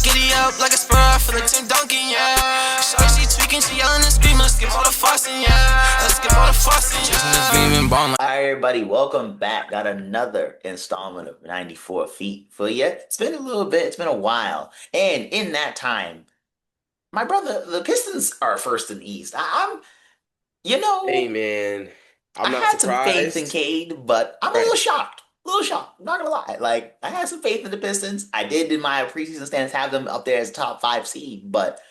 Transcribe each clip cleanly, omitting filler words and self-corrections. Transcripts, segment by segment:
Giddy up like a spur, I feel like Tim Duncan, yeah. Shorty, she tweaking, she yelling and screaming. Let's skip all the fussing, yeah. Let's skip all the fussing, yeah. Just dreaming, bone. All right, everybody, welcome back. Got another installment of 94 Feet for you. It's been a little bit, it's been a while. And in that time, my brother, the Pistons are first in the East. You Hey know, man, I I'm not had some faith in surprised. Cade, but I'm a little Right. shocked. A little shocked. I'm not gonna lie. Like, I had some faith in the Pistons. I did in my preseason standings have them up there as a top five seed, but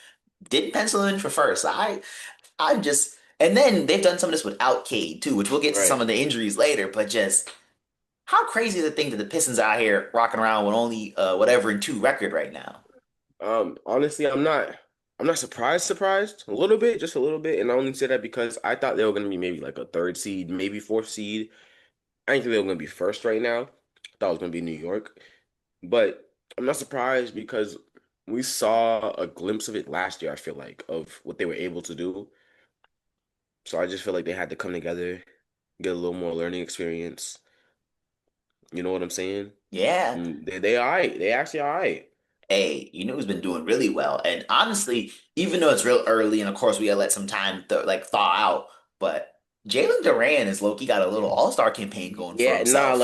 didn't pencil in for first. I'm just, and then they've done some of this without Cade too, which we'll get to some Right. of the injuries later, but just how crazy to think that the Pistons are out here rocking around with only whatever and two record right now. Honestly, I'm not surprised a little bit, just a little bit, and I only say that because I thought they were gonna be maybe like a third seed, maybe fourth seed. I didn't think they were gonna be first right now. I thought it was gonna be New York, but I'm not surprised because we saw a glimpse of it last year. I feel like of what they were able to do. So I just feel like they had to come together, get a little more learning experience. You know what I'm saying? Yeah. And they all right. They actually all right. Hey, you know who's been doing really well. And honestly, even though it's real early, and of course we gotta let some time like thaw out, but Jalen Duran is low-key got a little all-star campaign going for Yeah, nah, himself.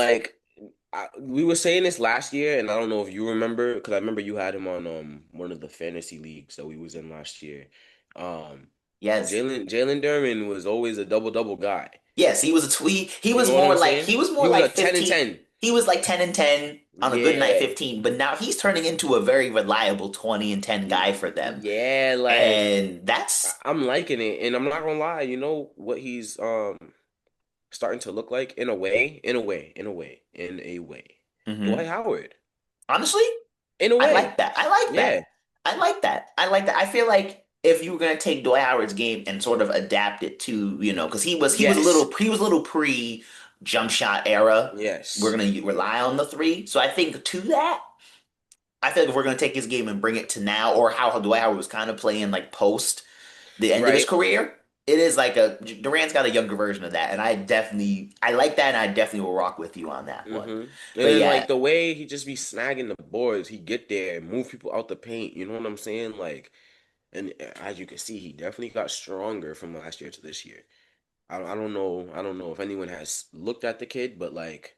we were saying this last year, and I don't know if you remember, because I remember you had him on one of the fantasy leagues that we was in last year. Um, Yes. Jalen Duren was always a double guy. Yes, he was a tweet. He You was know what more I'm like saying? he was more He was like a 10 and 15. 10. He was like 10 and 10 on a good night Yeah, 15, but now he's turning into a very reliable 20 and 10 guy for them. yeah, like And that's I'm liking it, and I'm not gonna lie. You know what he's starting to look like in a way. Dwight mhm. Howard, Honestly, in a I like way. that. I like that. Yeah. I like that. I like that. I feel like if you were gonna take Dwight Howard's game and sort of adapt it to, because Yes. he was a little pre jump shot era. We're Yes. gonna rely on the three. So I think to that, I feel like if we're gonna take his game and bring it to now, or how Dwight Howard was kind of playing like post the end of his Right. career, it is like a Durant's got a younger version of that, and I like that, and I definitely will rock with you on that one. And But then yeah, like the way he just be snagging the boards, he get there, move people out the paint. You know what I'm saying? Like, and as you can see, he definitely got stronger from last year to this year. I don't know. I don't know if anyone has looked at the kid, but like,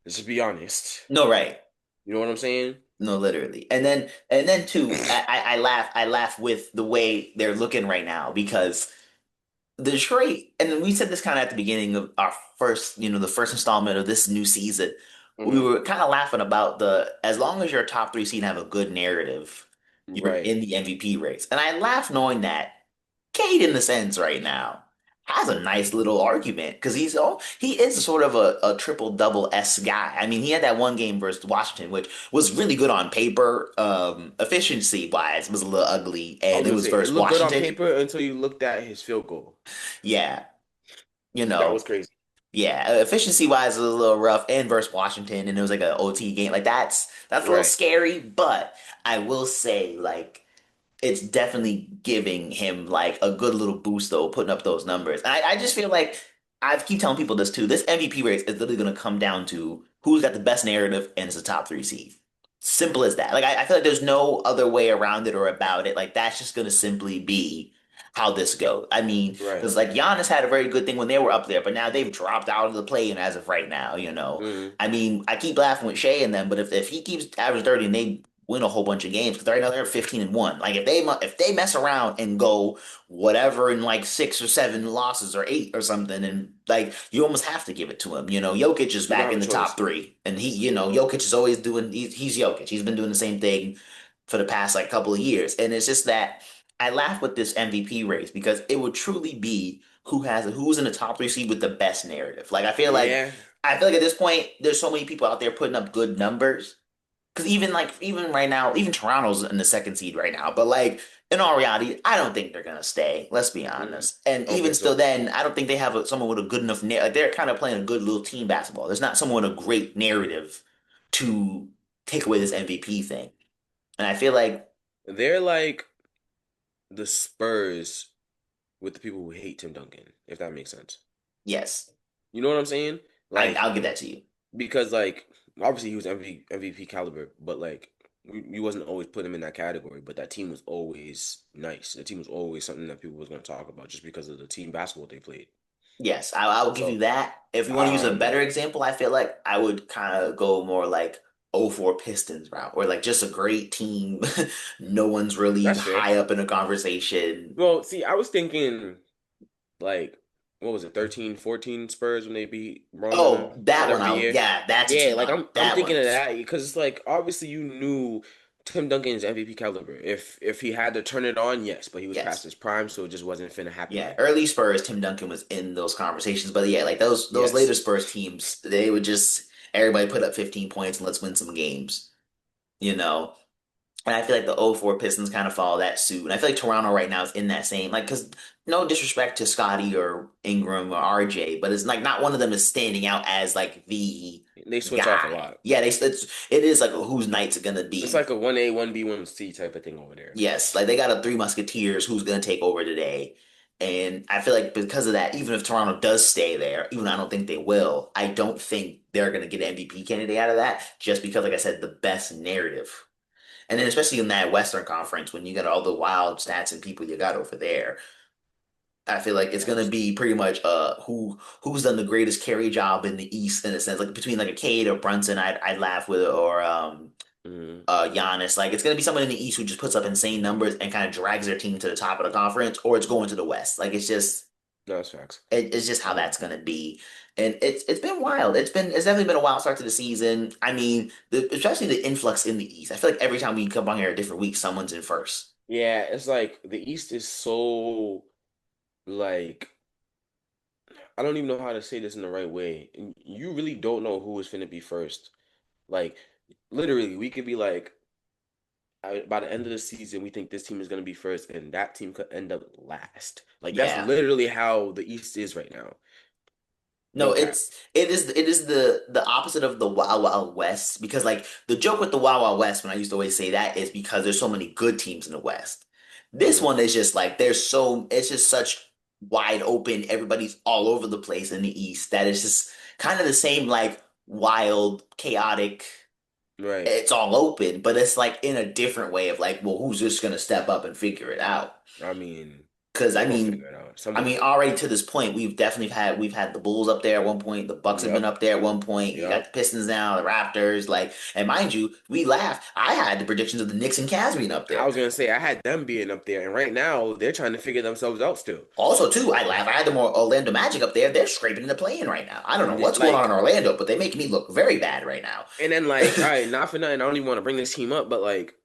let's just be honest. no, right. You know what I'm saying? No, literally. And then too, I laugh with the way they're looking right now because the Detroit, and we said this kind of at the beginning of our first, the first installment of this new season. We Hmm. were kind of laughing about the as long as you're a top three seed and have a good narrative, you're Right. in the MVP race. And I laugh knowing that Cade, in the sense, right now has a nice little argument because he is sort of a triple double S guy. I mean, he had that one game versus Washington, which was really good on paper. Efficiency wise, was a little ugly, I and was it gonna was say it versus looked good on Washington. paper until you looked at his field goal. Yeah, you That was know, crazy. yeah, efficiency wise, it was a little rough, and versus Washington, and it was like an OT game. Like that's a little Right. scary, but I will say, like, it's definitely giving him like a good little boost though, putting up those numbers. And I just feel like I keep telling people this too. This MVP race is literally going to come down to who's got the best narrative and is a top three seed. Simple as that. Like I feel like there's no other way around it or about it. Like that's just going to simply be how this goes. I mean, Right. because like Giannis had a very good thing when they were up there, but now they've dropped out of the play-in as of right now. Hmm. I mean, I keep laughing with Shea and them, but if he keeps average 30 and they win a whole bunch of games because right now they're 15-1. Like if they mess around and go whatever in like six or seven losses or eight or something, and like you almost have to give it to him. Jokic is You don't back have in a the top choice. three, and Jokic is always doing. He's Jokic. He's been doing the same thing for the past like couple of years, and it's just that I laugh with this MVP race because it would truly be who's in the top three seed with the best narrative. Like Yeah. I feel like at this point there's so many people out there putting up good numbers because even right now, even Toronto's in the second seed right now. But like in all reality, I don't think they're gonna stay. Let's be Mm, honest. And I don't even think still, so. then I don't think they have someone with a good enough. Like they're kind of playing a good little team basketball. There's not someone with a great narrative to take away this MVP thing. And I feel like They're like the Spurs with the people who hate Tim Duncan, if that makes sense. yes, You know what I'm saying? Like, I'll give that to you. because like obviously he was MVP caliber, but like we wasn't always putting him in that category, but that team was always nice. The team was always something that people was going to talk about just because of the team basketball they played. Yes, I will give you So, that. If you want to use a um, better example, I feel like I would kind of go more like 04 Pistons route, or like just a great team. No one's really that's fair. high up in a conversation. Well, see, I was thinking like what was it, 13, 14 Spurs when they beat Bron and Oh, them with that one every out. year. Yeah, that's a Yeah, team like out. I'm That thinking of one's that because it's like obviously you knew Tim Duncan's MVP caliber. If he had to turn it on, yes, but he was past yes. his prime, so it just wasn't finna happen Yeah, yet. early Spurs, Tim Duncan was in those conversations, but yeah, like those later Yes. Spurs teams, they would just everybody put up 15 points and let's win some games, you know. And I feel like the 04 Pistons kind of follow that suit. And I feel like Toronto right now is in that same, like, because no disrespect to Scotty or Ingram or RJ, but it's like not one of them is standing out as like the They switch off a guy. lot. Yeah, it is like whose night's it gonna It's be. like a 1A, 1B, 1C type of thing over there. Yes, like they got a Three Musketeers who's gonna take over today. And I feel like because of that, even if Toronto does stay there, even though I don't think they will, I don't think they're gonna get an MVP candidate out of that just because, like I said, the best narrative. And then especially in that Western Conference, when you got all the wild stats and people you got over there, I feel like it's gonna Facts. be pretty much who's done the greatest carry job in the East in a sense, like between like a Cade or Brunson, I'd laugh with it, or Mm, Giannis. Like it's gonna be someone in the East who just puts up insane numbers and kind of drags their team to the top of the conference, or it's going to the West. Like no, that's facts. it's just how that's gonna be. And it's been wild. It's definitely been a wild start to the season. I mean, especially the influx in the East. I feel like every time we come on here a different week, someone's in first. Yeah, it's like the East is so like I don't even know how to say this in the right way. You really don't know who is finna be first. Like literally, we could be like by the end of the season, we think this team is gonna be first, and that team could end up last. Like that's Yeah. literally how the East is right now. No, No cap. it is the opposite of the Wild Wild West because like the joke with the Wild Wild West when I used to always say that is because there's so many good teams in the West. This Hmm. one is just like it's just such wide open, everybody's all over the place in the East that it's just kind of the same like wild, chaotic, Right. it's all open, but it's like in a different way of like, well, who's just gonna step up and figure it out? I mean, Because they're gonna figure it out. I Someone mean, will. already to this point, we've had the Bulls up there at one point. The Bucks have been Yep. up there at one point. You got Yep. the Pistons now, the Raptors. Like, and mind you, we laugh. I had the predictions of the Knicks and Cavs being up I there. was gonna say I had them being up there, and right now they're trying to figure themselves out still. Also, too, I laugh. I had the more Orlando Magic up there. They're scraping into playing right now. I don't know what's going on in Like, Orlando, but they make me look very bad right now. and then like, all right, not for nothing. I don't even want to bring this team up, but like,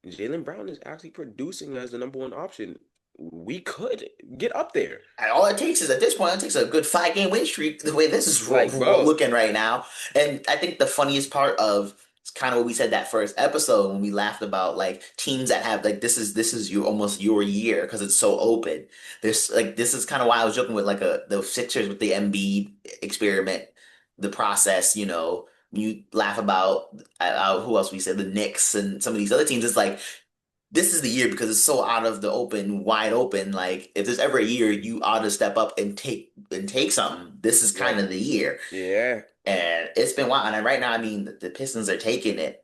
Jalen Brown is actually producing as the number one option. We could get up there. And all it takes is at this point, it takes a good 5 game win streak the way this is Like, bro, looking right now. And I think the funniest part of it's kind of what we said that first episode when we laughed about like teams that have like this is you almost your year because it's so open. There's like this is kind of why I was joking with like the Sixers with the Embiid experiment, the process. You laugh about who else we said the Knicks and some of these other teams. It's like this is the year because it's so out of the open, wide open. Like if there's ever a year you ought to step up and take something, this is kind like, of the year. yeah, And it's been wild. And right now, I mean, the Pistons are taking it,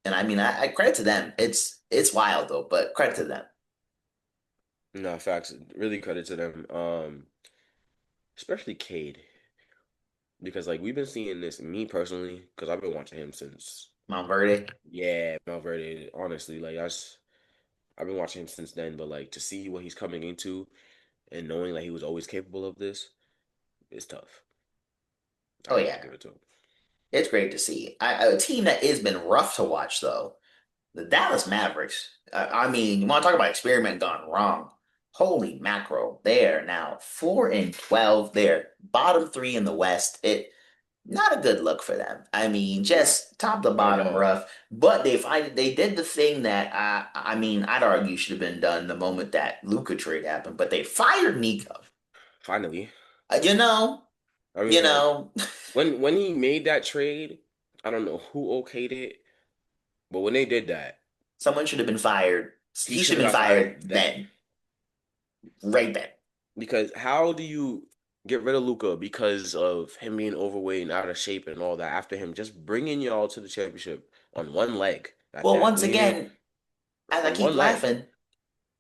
and I mean, I credit to them. It's wild though, but credit to them. no facts. Really credit to them. Especially Cade, because like we've been seeing this. Me personally, because I've been watching him since Mount Verde. yeah, Valverde. Honestly, like I've been watching him since then. But like to see what he's coming into and knowing that he was always capable of this is tough. I Oh have to yeah, give it to him. it's great to see. A team that has been rough to watch though. The Dallas Mavericks. I mean, you want to talk about experiment gone wrong? Holy mackerel! They are now 4-12. They're bottom three in the West. Not a good look for them. I mean, Not just top to not at bottom all. rough. But they did the thing that I mean, I'd argue should have been done the moment that Luka trade happened. But they fired Nico. Finally, Uh, you know, I you mean, like know, when he made that trade, I don't know who okayed it, but when they did that, someone should have been fired. he He should should have have been got fired fired then. then, right then. Because how do you get rid of Luca because of him being overweight and out of shape and all that after him just bringing y'all to the championship? on one leg at Well, that, once leaning again, as I on keep one leg. laughing,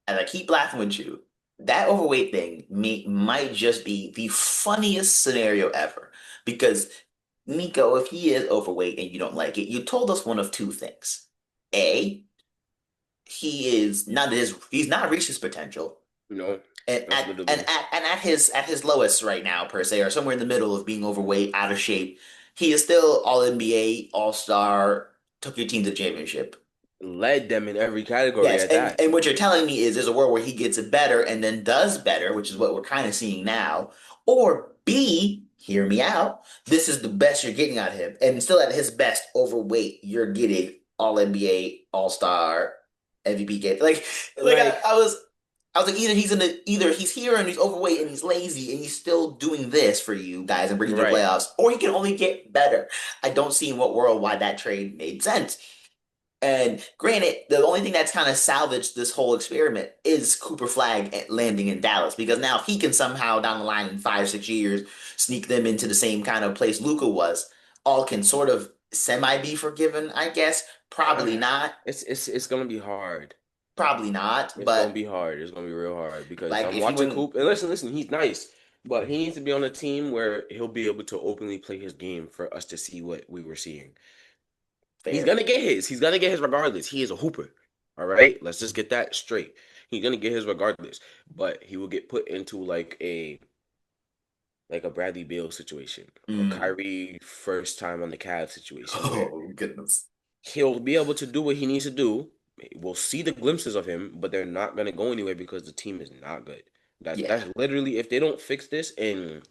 as I keep laughing with you, that overweight thing might just be the funniest scenario ever. Because Nico, if he is overweight and you don't like it, you told us one of two things. A, he's not reached his potential. You know, And that's literally at his lowest right now, per se, or somewhere in the middle of being overweight, out of shape, he is still all NBA, all star, took your team to the championship. led them in every category Yes, at that. and what you're telling me is there's a world where he gets it better and then does better, which is what we're kind of seeing now. Or B, hear me out, this is the best you're getting out of him. And still at his best, overweight, you're getting all NBA, all star, MVP game. Like Like, I was like, either he's here and he's overweight and he's lazy and he's still doing this for you guys and bringing you to right, playoffs, or he can only get better. I don't see in what world why that trade made sense. And granted, the only thing that's kind of salvaged this whole experiment is Cooper Flag landing in Dallas. Because now if he can somehow down the line in 5, 6 years sneak them into the same kind of place Luca was, all can sort of semi be forgiven, I guess. Probably not. it's gonna be hard. Probably not. It's gonna But be hard. It's gonna be real hard because like I'm if he watching wouldn't Coop. And listen, he's nice, but he needs to be on a team where he'll be able to openly play his game for us to see what we were seeing. He's fair. gonna get his. He's gonna get his regardless. He is a hooper. All right, let's just get that straight. He's gonna get his regardless, but he will get put into like a Bradley Beal situation, a Mm. Kyrie first time on the Cavs situation, where Oh goodness. he'll be able to do what he needs to do. We'll see the glimpses of him, but they're not gonna go anywhere because the team is not good. Yeah. That's literally if they don't fix this, and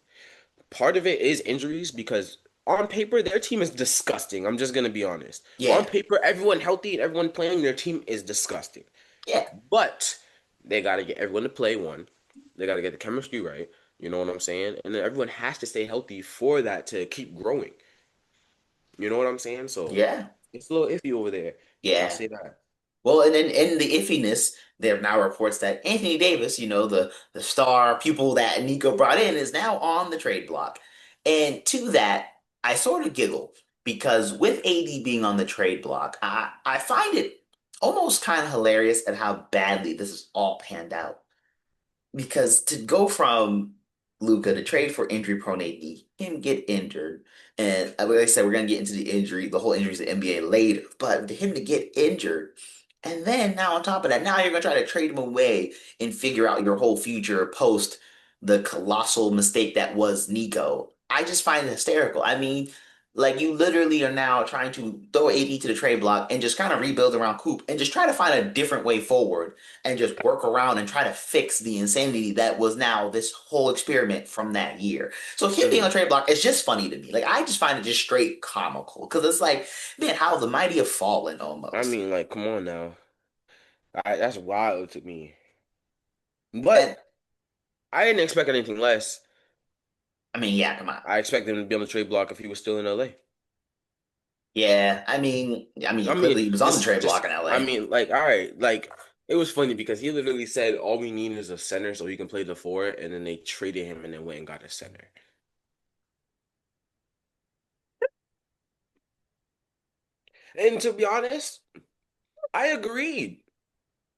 part of it is injuries because on paper their team is disgusting. I'm just gonna be honest. On Yeah. paper, everyone healthy and everyone playing, their team is disgusting. Yeah. But they gotta get everyone to play one. They gotta get the chemistry right. You know what I'm saying? And then everyone has to stay healthy for that to keep growing. You know what I'm saying? So Yeah. it's a little iffy over there. I'll Yeah. say that. Well, and then in the iffiness, there are now reports that Anthony Davis, the star pupil that Nico brought in, is now on the trade block. And to that, I sort of giggle because with AD being on the trade block, I find it almost kind of hilarious at how badly this is all panned out. Because to go from Luca to trade for injury prone AD, him get injured, and like I said, we're gonna get into the whole injuries of the NBA later. But to him to get injured, and then now on top of that, now you're gonna try to trade him away and figure out your whole future post the colossal mistake that was Nico. I just find it hysterical. I mean, like you literally are now trying to throw AD to the trade block and just kind of rebuild around Coop and just try to find a different way forward and just work around and try to fix the insanity that was now this whole experiment from that year. So him being on Mhm. trade block is just funny to me. Like I just find it just straight comical because it's like, man, how the mighty have fallen I almost. mean, like, come on now. That's wild to me. And But I didn't expect anything less. I mean, yeah, come on. I expected him to be on the trade block if he was still in LA. Yeah, I mean, clearly he was on the trade block in I LA. mean, like, all right, like, it was funny because he literally said all we need is a center so he can play the four, and then they traded him and then went and got a center. And to be honest, I agreed.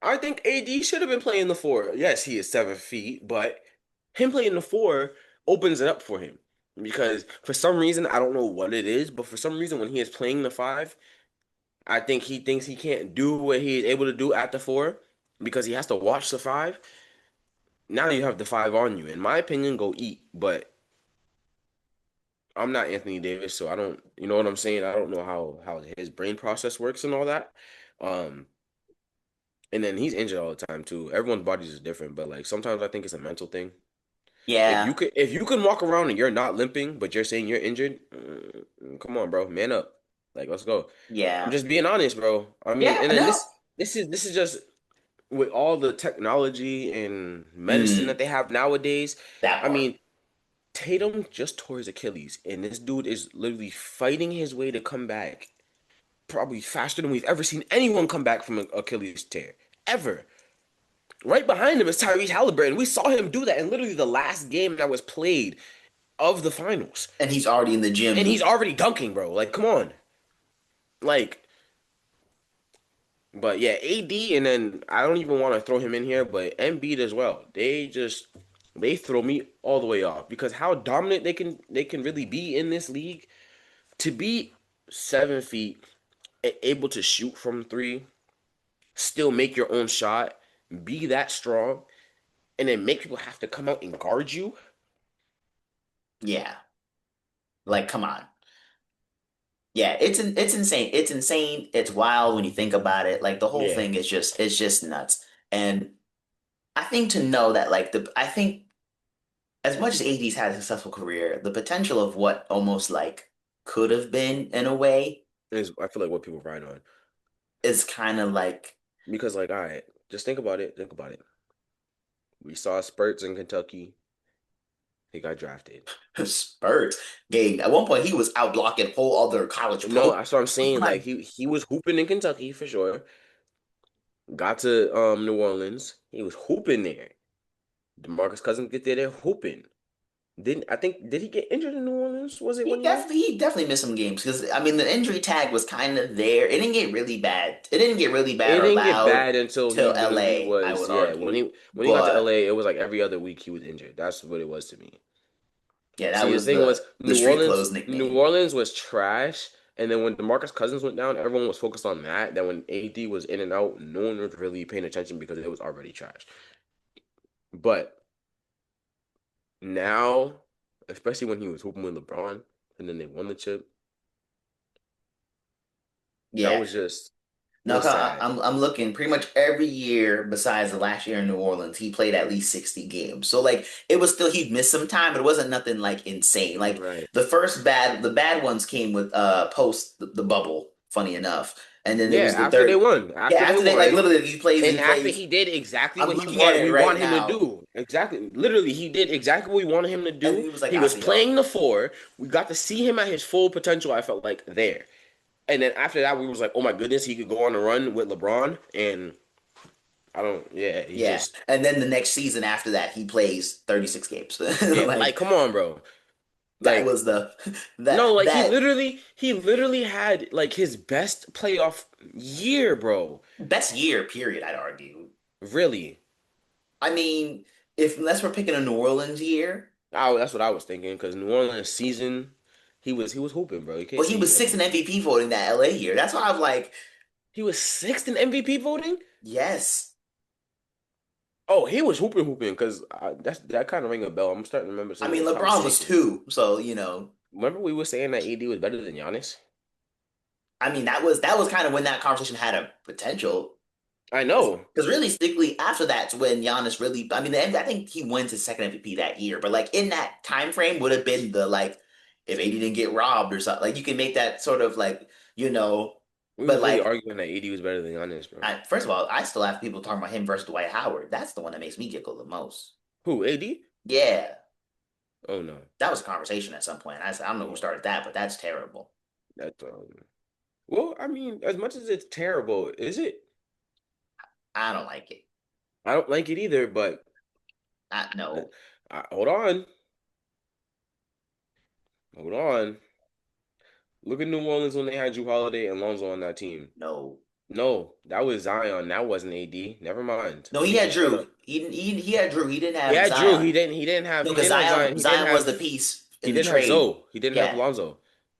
I think AD should have been playing the four. Yes, he is 7 feet, but him playing the four opens it up for him because for some reason I don't know what it is, but for some reason when he is playing the five, I think he thinks he can't do what he is able to do at the four because he has to watch the five. Now you have the five on you. In my opinion, go eat. But I'm not Anthony Davis, so I don't. You know what I'm saying? I don't know how his brain process works and all that. Um, and then he's injured all the time too. Everyone's bodies is different, but like sometimes I think it's a mental thing. Yeah, If you can walk around and you're not limping, but you're saying you're injured, come on, bro, man up. Like let's go. I'm yeah, just being honest, bro. I mean, yeah. and then No, this is just with all the technology and medicine that mm, they have nowadays. that I part. mean, Tatum just tore his Achilles, and this dude is literally fighting his way to come back, probably faster than we've ever seen anyone come back from an Achilles tear ever. Right behind him is Tyrese Halliburton. We saw him do that in literally the last game that was played of the finals. And he's already in the And gym. he's already dunking, bro. Like, come on. Like, But yeah, AD, and then I don't even want to throw him in here, but Embiid as well. They throw me all the way off because how dominant they can really be in this league to be 7 feet, able to shoot from three, still make your own shot, be that strong, and then make people have to come out and guard you. Yeah, like come on. Yeah, it's insane. It's insane. It's wild when you think about it. Like the whole Yeah, thing is just it's just nuts. And I think to know that like the I think as much as AD's had a successful career, the potential of what almost like could have been in a way is I feel like what people ride on is kind of like because like all right, just think about it. Think about it. We saw spurts in Kentucky. He got drafted. spurts. Game. At one point, he was out blocking whole other college No, pro. that's what I'm saying. Like Like, he was hooping in Kentucky for sure. Got to New Orleans. He was hooping there. DeMarcus Cousins get there, they're hooping. Didn't I think did he get injured in New Orleans? Was it one year? he definitely missed some games because I mean the injury tag was kind of there. It didn't get really bad. It didn't get really bad It or didn't get loud bad until he till literally LA, I was would yeah, argue. when he got to But LA, it was like every other week he was injured. That's what it was to me. yeah, that See, the was thing was the street clothes New nickname. Orleans was trash, and then when DeMarcus Cousins went down, everyone was focused on that. Then when AD was in and out, no one was really paying attention because it was already trash. But now, especially when he was hooping with LeBron, and then they won the chip, that Yeah. was just it No, was sad. I'm looking pretty much every year besides the last year in New Orleans, he played at least 60 games. So like it was still he'd missed some time, but it wasn't nothing like insane. Like Right. the bad ones came with post the bubble, funny enough. And then it Yeah, was the after they third. won. Yeah, After they after they like won. literally And he after plays. he did exactly I'm what looking at it we right want him to now. do. Exactly. Literally, he did exactly what we wanted him to And then do. he was like, He I'll was see y'all. playing the four. We got to see him at his full potential, I felt like, there. And then after that, we was like, oh my goodness, he could go on a run with LeBron. And I don't, yeah, he Yeah. just, And then the next season after that, he plays 36 games. yeah, like, Like come on, bro. that Like, was the no, like that he literally had like his best playoff year, bro. best year period, I'd argue. Really. I mean, if unless we're picking a New Orleans year, That's what I was thinking because New Orleans season, he was hooping, bro. You can't well, he say he was sixth wasn't. in MVP voting that LA year. That's why I was like, He was sixth in MVP voting. yes. Oh, he was hooping because that kind of ring a bell. I'm starting to remember I some of mean, those LeBron was conversations. two, so you know. Remember we were saying that AD was better than Giannis? I mean, that was kind of when that conversation had a potential. I know. Because realistically, after that's when Giannis really. I mean, I think he wins his second MVP that year, but like in that time frame would have been the like if AD didn't get robbed or something. Like you can make that sort of like you know. We But was really like, arguing that AD was better than Giannis, bro. first of all, I still have people talking about him versus Dwight Howard. That's the one that makes me giggle the most. Who, AD? Yeah, Oh no. that was a conversation at some point. I don't know who Yeah, started that, but that's terrible. that's well, I mean, as much as it's terrible, is it? I don't like it. I don't like it either, but No, hold on. Hold on. Look at New Orleans when they had Drew Holiday and Lonzo on that team. no, No, that was Zion. That wasn't AD. Never mind. no. Let He me had just shut Drew. up. He had Drew. He didn't He have had Drew. Zion. He No, because didn't have Zion. Zion was the piece He in the didn't have trade. Zoe. He didn't have Yeah, Lonzo.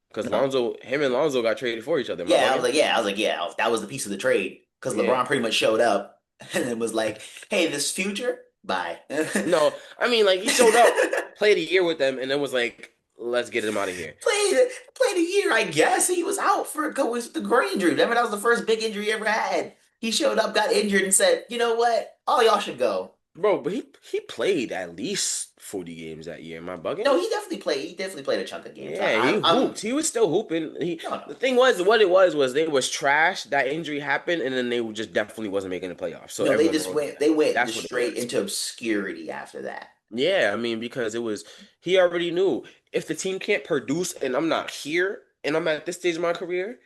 Because no, Him and Lonzo got traded for each other. Am I yeah. bugging? I was like, yeah. That was the piece of the trade because Yeah. LeBron pretty much showed up and it was like, hey, this future, bye. No, I mean like he showed up, played a year with them, and then was like, let's get him out of here. Played a year, I guess. He was out for a couple with the groin injury. Remember, that was the first big injury he ever had. He showed up, got injured, and said, "You know what? All y'all should go." Bro, but he played at least 40 games that year. Am I bugging? No, he definitely played. He definitely played a chunk of games. Yeah, he I'm hooped. He was still hooping. no, no, The thing was, what it was they was trash. That injury happened, and then they just definitely wasn't making the playoffs. So no. They everyone just wrote them went. down. They went That's just what it straight was. into obscurity after that. Yeah, I mean, because it was he already knew if the team can't produce and I'm not here and I'm at this stage of my career,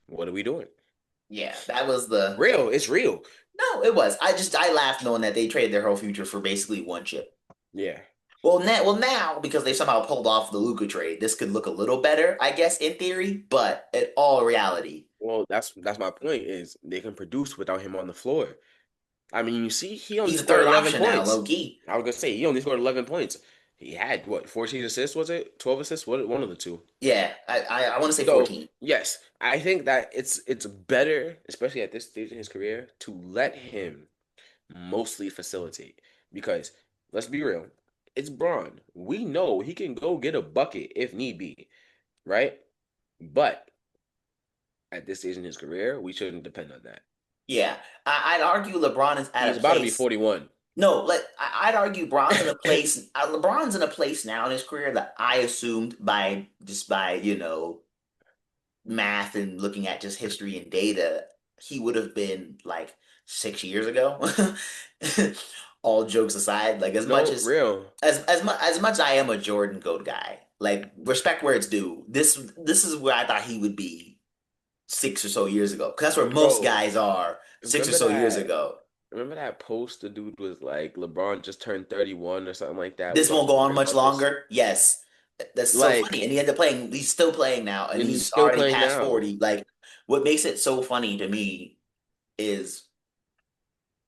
what are we doing? Yeah, that was the. Real, it's real. No, it was. I laughed knowing that they traded their whole future for basically one chip. Yeah. Now because they somehow pulled off the Luka trade, this could look a little better, I guess, in theory. But in all reality. Well, that's my point is they can produce without him on the floor. I mean, you see, he only He's a scored third 11 option now, points. low key. I was gonna say he only scored 11 points. He had what, 14 assists, was it? 12 assists? What, one of the two. Yeah, I want to say So 14. yes, I think that it's better, especially at this stage in his career, to let him mostly facilitate. Because let's be real, it's Braun. We know he can go get a bucket if need be, right? But at this stage in his career, we shouldn't depend on that. Yeah, I'd argue LeBron is at He's a about to be place. 41. No, I'd argue Bron's in a place. LeBron's in a place now in his career that I assumed by math and looking at just history and data, he would have been like 6 years ago. All jokes aside, like No, real. as much I am a Jordan GOAT guy, like respect where it's due. This is where I thought he would be 6 or so years ago. 'Cause that's where most Bro, guys are six or remember so years that ago. remember that post the dude was like LeBron just turned 31 or something like that. Was This about won't to go be on worried much about this. longer. Yes. That's so funny. Like, And he ended up playing, he's still playing now, and and he's he's still already playing past now. 40. Like, what makes it so funny to me is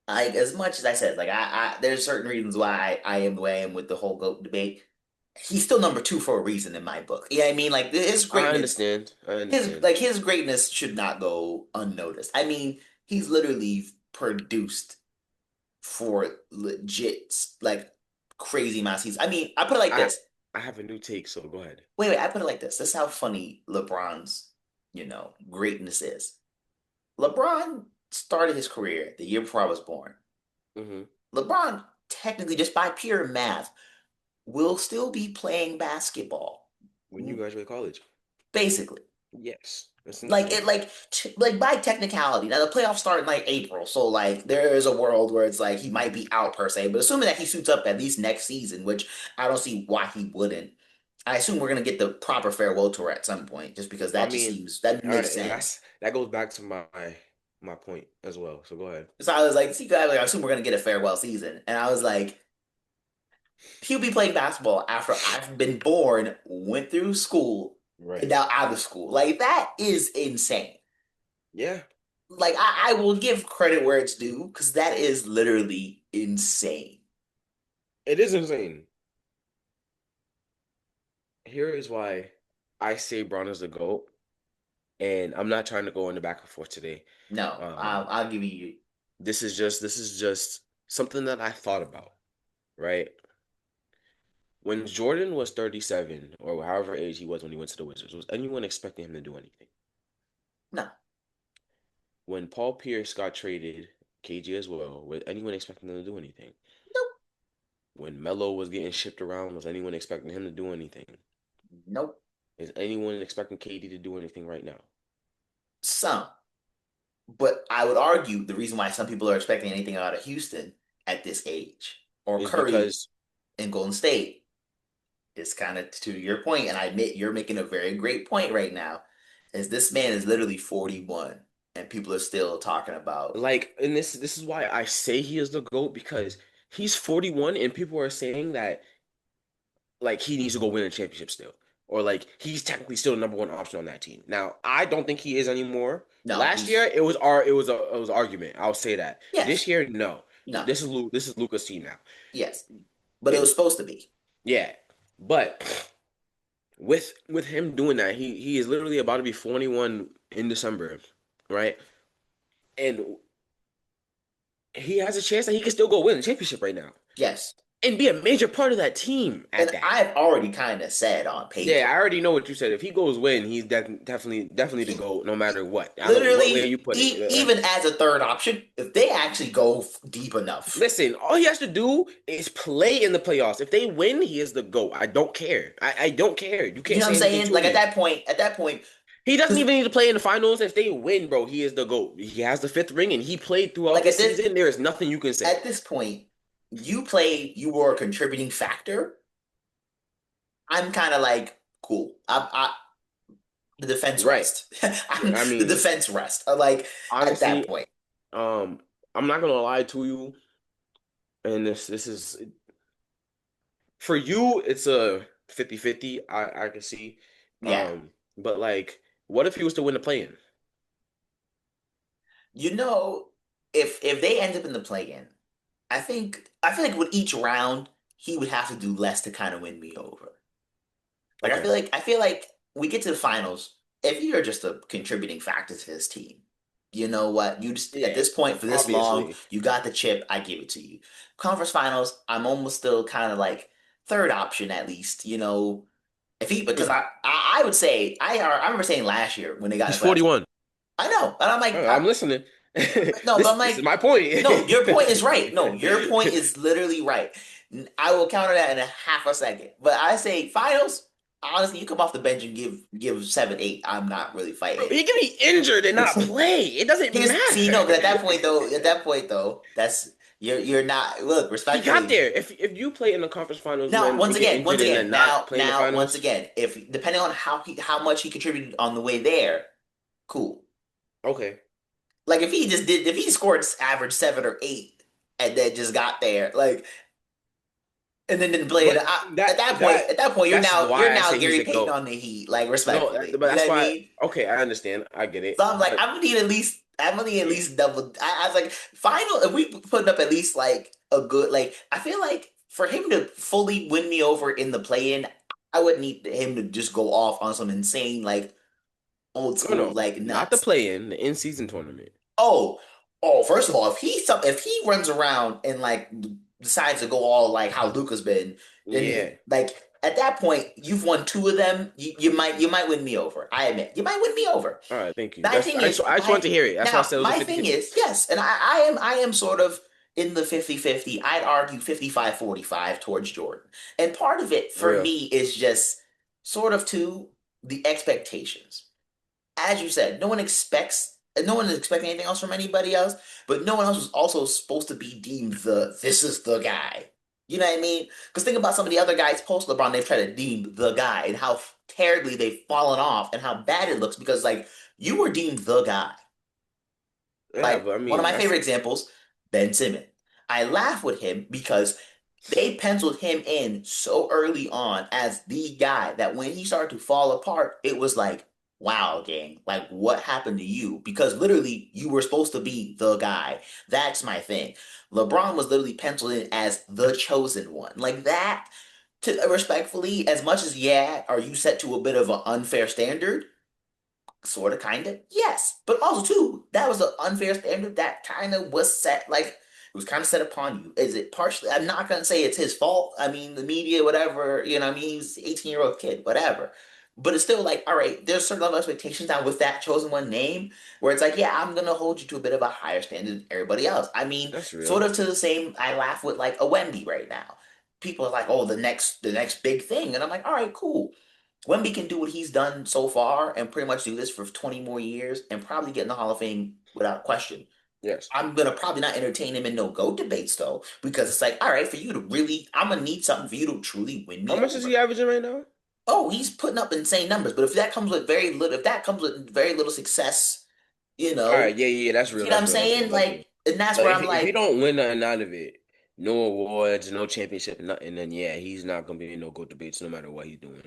like as much as I said, like there's certain reasons why I am the way I am with the whole GOAT debate. He's still number two for a reason in my book. Yeah, I mean, like his I greatness, understand. I understand. his greatness should not go unnoticed. I mean, he's literally produced for legit like crazy amounts. I mean, I put it like I this. I have a new take, so go ahead. Wait, I put it like this. This is how funny LeBron's, greatness is. LeBron started his career the year before I was born. Hmm. LeBron, technically, just by pure math, will still be playing basketball. When you graduate college. Basically. Yes. That's Like insane. it, like by technicality. Now the playoffs start in like April, so like there is a world where it's like he might be out per se. But assuming that he suits up at least next season, which I don't see why he wouldn't. I assume we're gonna get the proper farewell tour at some point, just because I that just mean, seems that all makes right, and sense. that goes back to my point as well. So go ahead. So I was like, see, guys, like, I assume we're gonna get a farewell season, and I was like, he'll be playing basketball after I've been born, went through school, and Right. now out of school. Like that is insane. Yeah, Like I will give credit where it's due because that is literally insane. it is insane. Here is why I say Braun is the GOAT, and I'm not trying to go in the back and forth today. No, Um, I'll give you. this is just something that I thought about, right? When Jordan was 37 or however age he was when he went to the Wizards, was anyone expecting him to do anything? No, When Paul Pierce got traded, KG as well, was anyone expecting him to do anything? nope, When Melo was getting shipped around, was anyone expecting him to do anything? nope. Is anyone expecting KD to do anything right now? Some, but I would argue the reason why some people are expecting anything out of Houston at this age or Is Curry because in Golden State is kind of to your point, and I admit you're making a very great point right now. Is this man is literally 41, and people are still talking about like, and this is why I say he is the GOAT because he's 41 and people are saying that like he needs to go win a championship still. Or like he's technically still the number one option on that team. Now, I don't think he is anymore. no, Last year he's it was argument. I'll say that. yes, This year, no. no, This is Luca's team now. yes, but it And was supposed to be. yeah. But with him doing that, he is literally about to be 41 in December, right? And he has a chance that he can still go win the championship right now Yes. and be a major part of that team And at that. I've already kind of said on Yeah, paper, I already know what you said. If he goes win, he's definitely the he, GOAT, no matter what. I don't what way you literally, put it. even as a third option, if they actually go deep enough, Listen, all he has to do is play in the playoffs. If they win, he is the GOAT. I don't care. I don't care. You you can't know what I'm say anything saying? to Like me. at that point, He doesn't because even need to play in the finals. If they win, bro, he is the GOAT. He has the fifth ring, and he played throughout like the season. There is nothing you can say. at this point, you were a contributing factor. I'm kind of like, cool. The defense Right. rest. I The mean, defense rest. Like at that honestly, point, um, I'm not gonna lie to you, and this is for you, it's a 50-50. I can see. yeah. But like, what if he was to win the play-in? You know, if they end up in the play-in, I feel like with each round he would have to do less to kind of win me over. Like Okay. I feel like we get to the finals. If you're just a contributing factor to this team, you know what? You just at Yeah. this point for this long, Obviously. you got the chip. I give it to you. Conference finals, I'm almost still kind of like third option at least. You know, if he because Mhm. I would say I remember saying last year when they got He's in the playoffs. 41. I know, and I'm like I'm listening. no, but I'm This is like my point. no, your point is right. No, your point is literally right. I will counter that in a half a second. But I say finals, honestly, you come off the bench and give 7-8. I'm not really Bro, fighting. he can be injured and not play. It doesn't Here's see, no, because matter. at that point though, that's you're not look, He got respectfully. there. If you play in the conference finals and Now, then get injured and then not play in the once finals, again, if depending on how much he contributed on the way there, cool. okay. Like if he scored average 7 or 8 and then just got there, like and then didn't play it. But At that point, that's you're why I now say he's Gary a Payton GOAT. on the Heat, like No, respectfully. but You know that's what I why. mean? Okay, I understand. I get it. So I'm like, But I'm gonna need at yeah, least double. I was like, final. If we put up at least like a good, like I feel like for him to fully win me over in the play-in, I would need him to just go off on some insane like old no, school no, like not the nuts. play in the in season tournament. Oh, first of all, if he runs around and like decides to go all like how Luca's been, then Yeah. like at that point you've won two of them. You might win me over. I admit you might win me over. All right, thank you. My thing is I just wanted to hear it. That's why I said it was a my fifty thing fifty. is yes, and I am sort of in the 50-50. I'd argue 55-45 towards Jordan. And part of it for Real. me is just sort of to the expectations as you said, no one is expecting anything else from anybody else, but no one else was also supposed to be deemed the this is the guy. You know what I mean? Because think about some of the other guys post LeBron, they've tried to deem the guy and how terribly they've fallen off and how bad it looks because like you were deemed the guy. Yeah, Like but I one of mean my that's favorite examples, Ben Simmons. I laugh with him because they penciled him in so early on as the guy that when he started to fall apart, it was like, wow, gang, like what happened to you? Because literally, you were supposed to be the guy. That's my thing. LeBron was literally penciled in as the chosen one. Like that, to respectfully, as much as, yeah, are you set to a bit of an unfair standard? Sort of, kind of, yes. But also, too, that was an unfair standard that kind of was set, like, it was kind of set upon you. Is it partially? I'm not going to say it's his fault. I mean, the media, whatever, you know, what I mean, he's an 18-year-old kid, whatever. But it's still like, all right, there's certain level of expectations now with that chosen one name where it's like, yeah, I'm going to hold you to a bit of a higher standard than everybody else. I mean, that's sort real. of to the same, I laugh with like a Wemby right now. People are like, oh, the next big thing. And I'm like, all right, cool. Wemby can do what he's done so far and pretty much do this for 20 more years and probably get in the Hall of Fame without question. Yes. I'm gonna probably not entertain him in no GOAT debates though, because it's like, all right, for you to really, I'm gonna need something for you to truly win How me much is over. he averaging right now? Oh, he's putting up insane numbers, but if that comes with very little success, you All know, right, yeah, yeah, that's real. you know what That's I'm real. That's real. saying? That's real. Like, and that's But where I'm if he like, don't win nothing out of it, no awards, no championship, nothing, then yeah, he's not gonna be in no GOAT debates no matter what he's doing.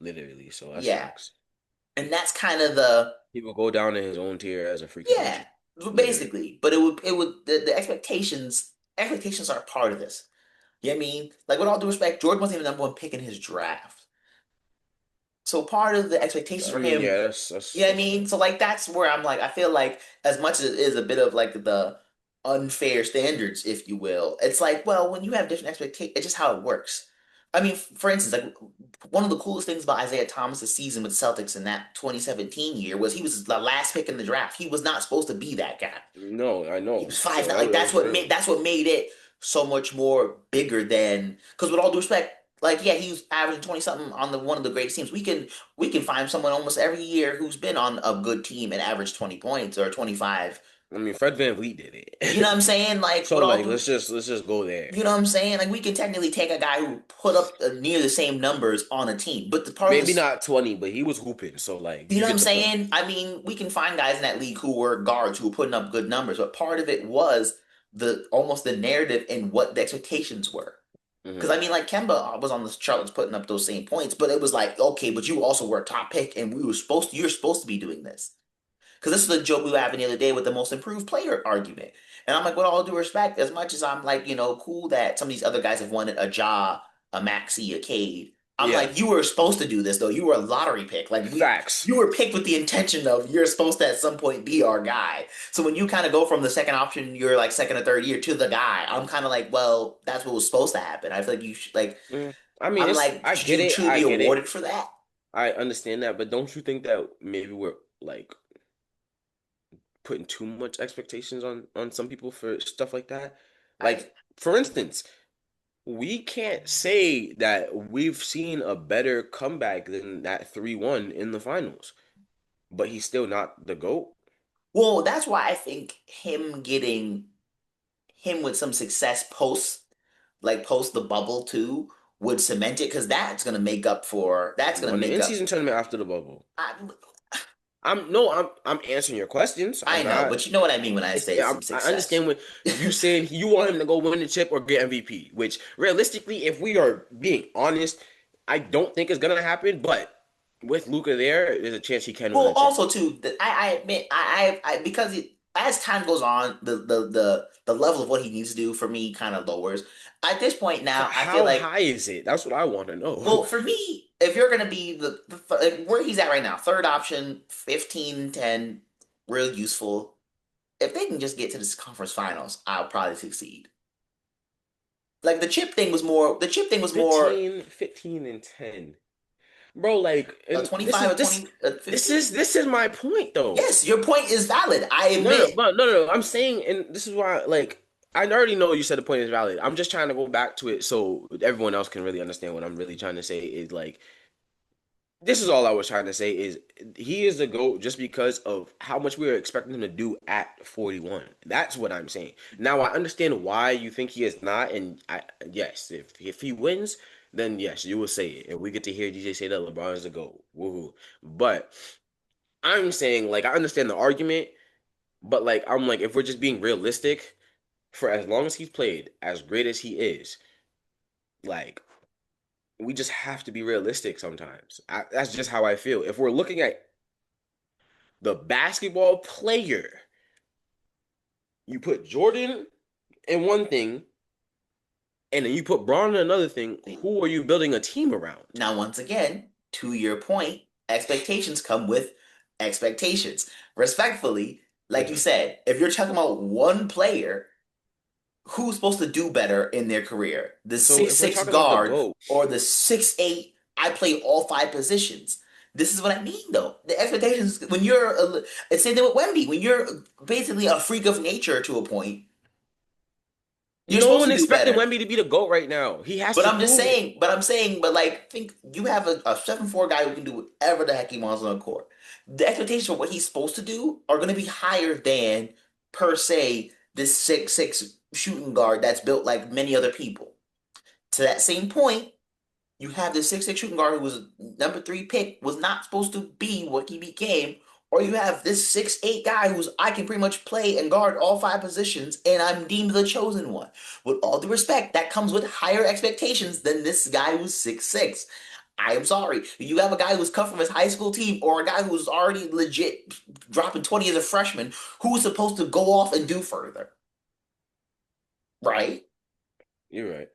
Literally. So that's yeah. facts. And that's kind of the He will go down in his own tier as a freak of yeah, nature. Literally. basically. But the expectations are part of this. You know what I mean? Like, with all due respect, Jordan wasn't even the number one pick in his draft. So part of the expectations I for mean, him, yeah, you know what I that's mean? fair. So, like, that's where I'm like, I feel like as much as it is a bit of like the unfair standards, if you will, it's like, well, when you have different expectations, it's just how it works. I mean, for instance, like one of the coolest things about Isaiah Thomas's season with Celtics in that 2017 year was he was the last pick in the draft. He was not supposed to be that guy. No, I He was know. five So nine. Like that's real. that's what made it so much more bigger than because with all due respect, like yeah, he was averaging 20 something on the one of the greatest teams. We can find someone almost every year who's been on a good team and averaged 20 points or 25. I mean, Fred VanVleet did You know what it. I'm saying? Like So with all like, due let's just go there. you know what I'm saying? Like we can technically take a guy who put up near the same numbers on a team, but the part of Maybe this not 20, but he was hooping. So like, you you know what I'm get the point. saying? I mean, we can find guys in that league who were guards who were putting up good numbers, but part of it was the almost the narrative and what the expectations were. Because Hmm. I mean, like Kemba was on the chart was putting up those same points, but it was like, okay, but you also were a top pick, and we were supposed to, you're supposed to be doing this. Because this is the joke we were having the other day with the most improved player argument. And I'm like, with all due respect, as much as I'm like, cool that some of these other guys have won it, a Ja, a Maxi, a Cade. I'm Yeah, like, you were supposed to do this though. You were a lottery pick. Like facts. you were picked with the intention of you're supposed to at some point be our guy. So when you kind of go from the second option, you're like second or third year to the guy. I'm kind of like, well, that's what was supposed to happen. I feel like you should like. I mean, I'm it's like, I should get you it, truly I be get it. awarded for that? I understand that, but don't you think that maybe we're like putting too much expectations on some people for stuff like that? I Like, for instance, we can't say that we've seen a better comeback than that 3-1 in the finals, but he's still not the GOAT. well, that's why I think him getting him with some success post the bubble too would cement it because that's He gonna won the make up. in-season tournament after the bubble. I, I'm answering your questions. I I'm know, not. but you know what I mean when I say some I success. understand when you said you want him to go win the chip or get MVP, which realistically, if we are being honest, I don't think it's gonna happen. But with Luca there, there's a chance he can win Well, a chip. also too, I admit because as time goes on, the level of what he needs to do for me kind of lowers. At this point now, I feel How like, high is it? That's what I want to know. well, for me, if you're gonna be like, where he's at right now, third option, 15, 10, real useful. If they can just get to this conference finals, I'll probably succeed. Like the chip thing was more 15 and 10, bro. Like, a and 25 or 20, this 15. is this is my point though. Yes, your point is valid. I No, no, admit. but no. I'm saying, and this is why, like, I already know you said the point is valid. I'm just trying to go back to it so everyone else can really understand what I'm really trying to say. Is like, this is all I was trying to say is he is the GOAT just because of how much we were expecting him to do at 41. That's what I'm saying. Now I understand why you think he is not, and yes, if he wins, then yes, you will say it, and we get to hear DJ say that LeBron is the GOAT. Woohoo! But I'm saying, like, I understand the argument, but like I'm like, if we're just being realistic, for as long as he's played, as great as he is, like, we just have to be realistic sometimes. That's just how I feel. If we're looking at the basketball player, you put Jordan in one thing, and then you put Braun in another thing. Who are you building a team around? Now, once again, to your point, expectations come with expectations. Respectfully, like you Mhm. said, if you're talking about one player who's supposed to do better in their career, the So six if we're six talking about the guard GOAT, or the 6'8", I play all five positions. This is what I mean, though. The expectations when it's same thing with Wemby. When you're basically a freak of nature to a point, you're no supposed one to do expected better. Wemby to be the GOAT right now. He has to prove it. But like, think you have a 7'4" guy who can do whatever the heck he wants on the court. The expectations for what he's supposed to do are going to be higher than, per se, this 6'6" shooting guard that's built like many other people. To that same point, you have this 6'6" shooting guard who was number three pick, was not supposed to be what he became, or you have this 6'8" guy who's I can pretty much play and guard all five positions, and I'm deemed the chosen one. With all due respect, that comes with higher expectations than this guy who's 6'6". I am sorry. You have a guy who's come from his high school team or a guy who's already legit dropping 20 as a freshman who's supposed to go off and do further. Right? You're right.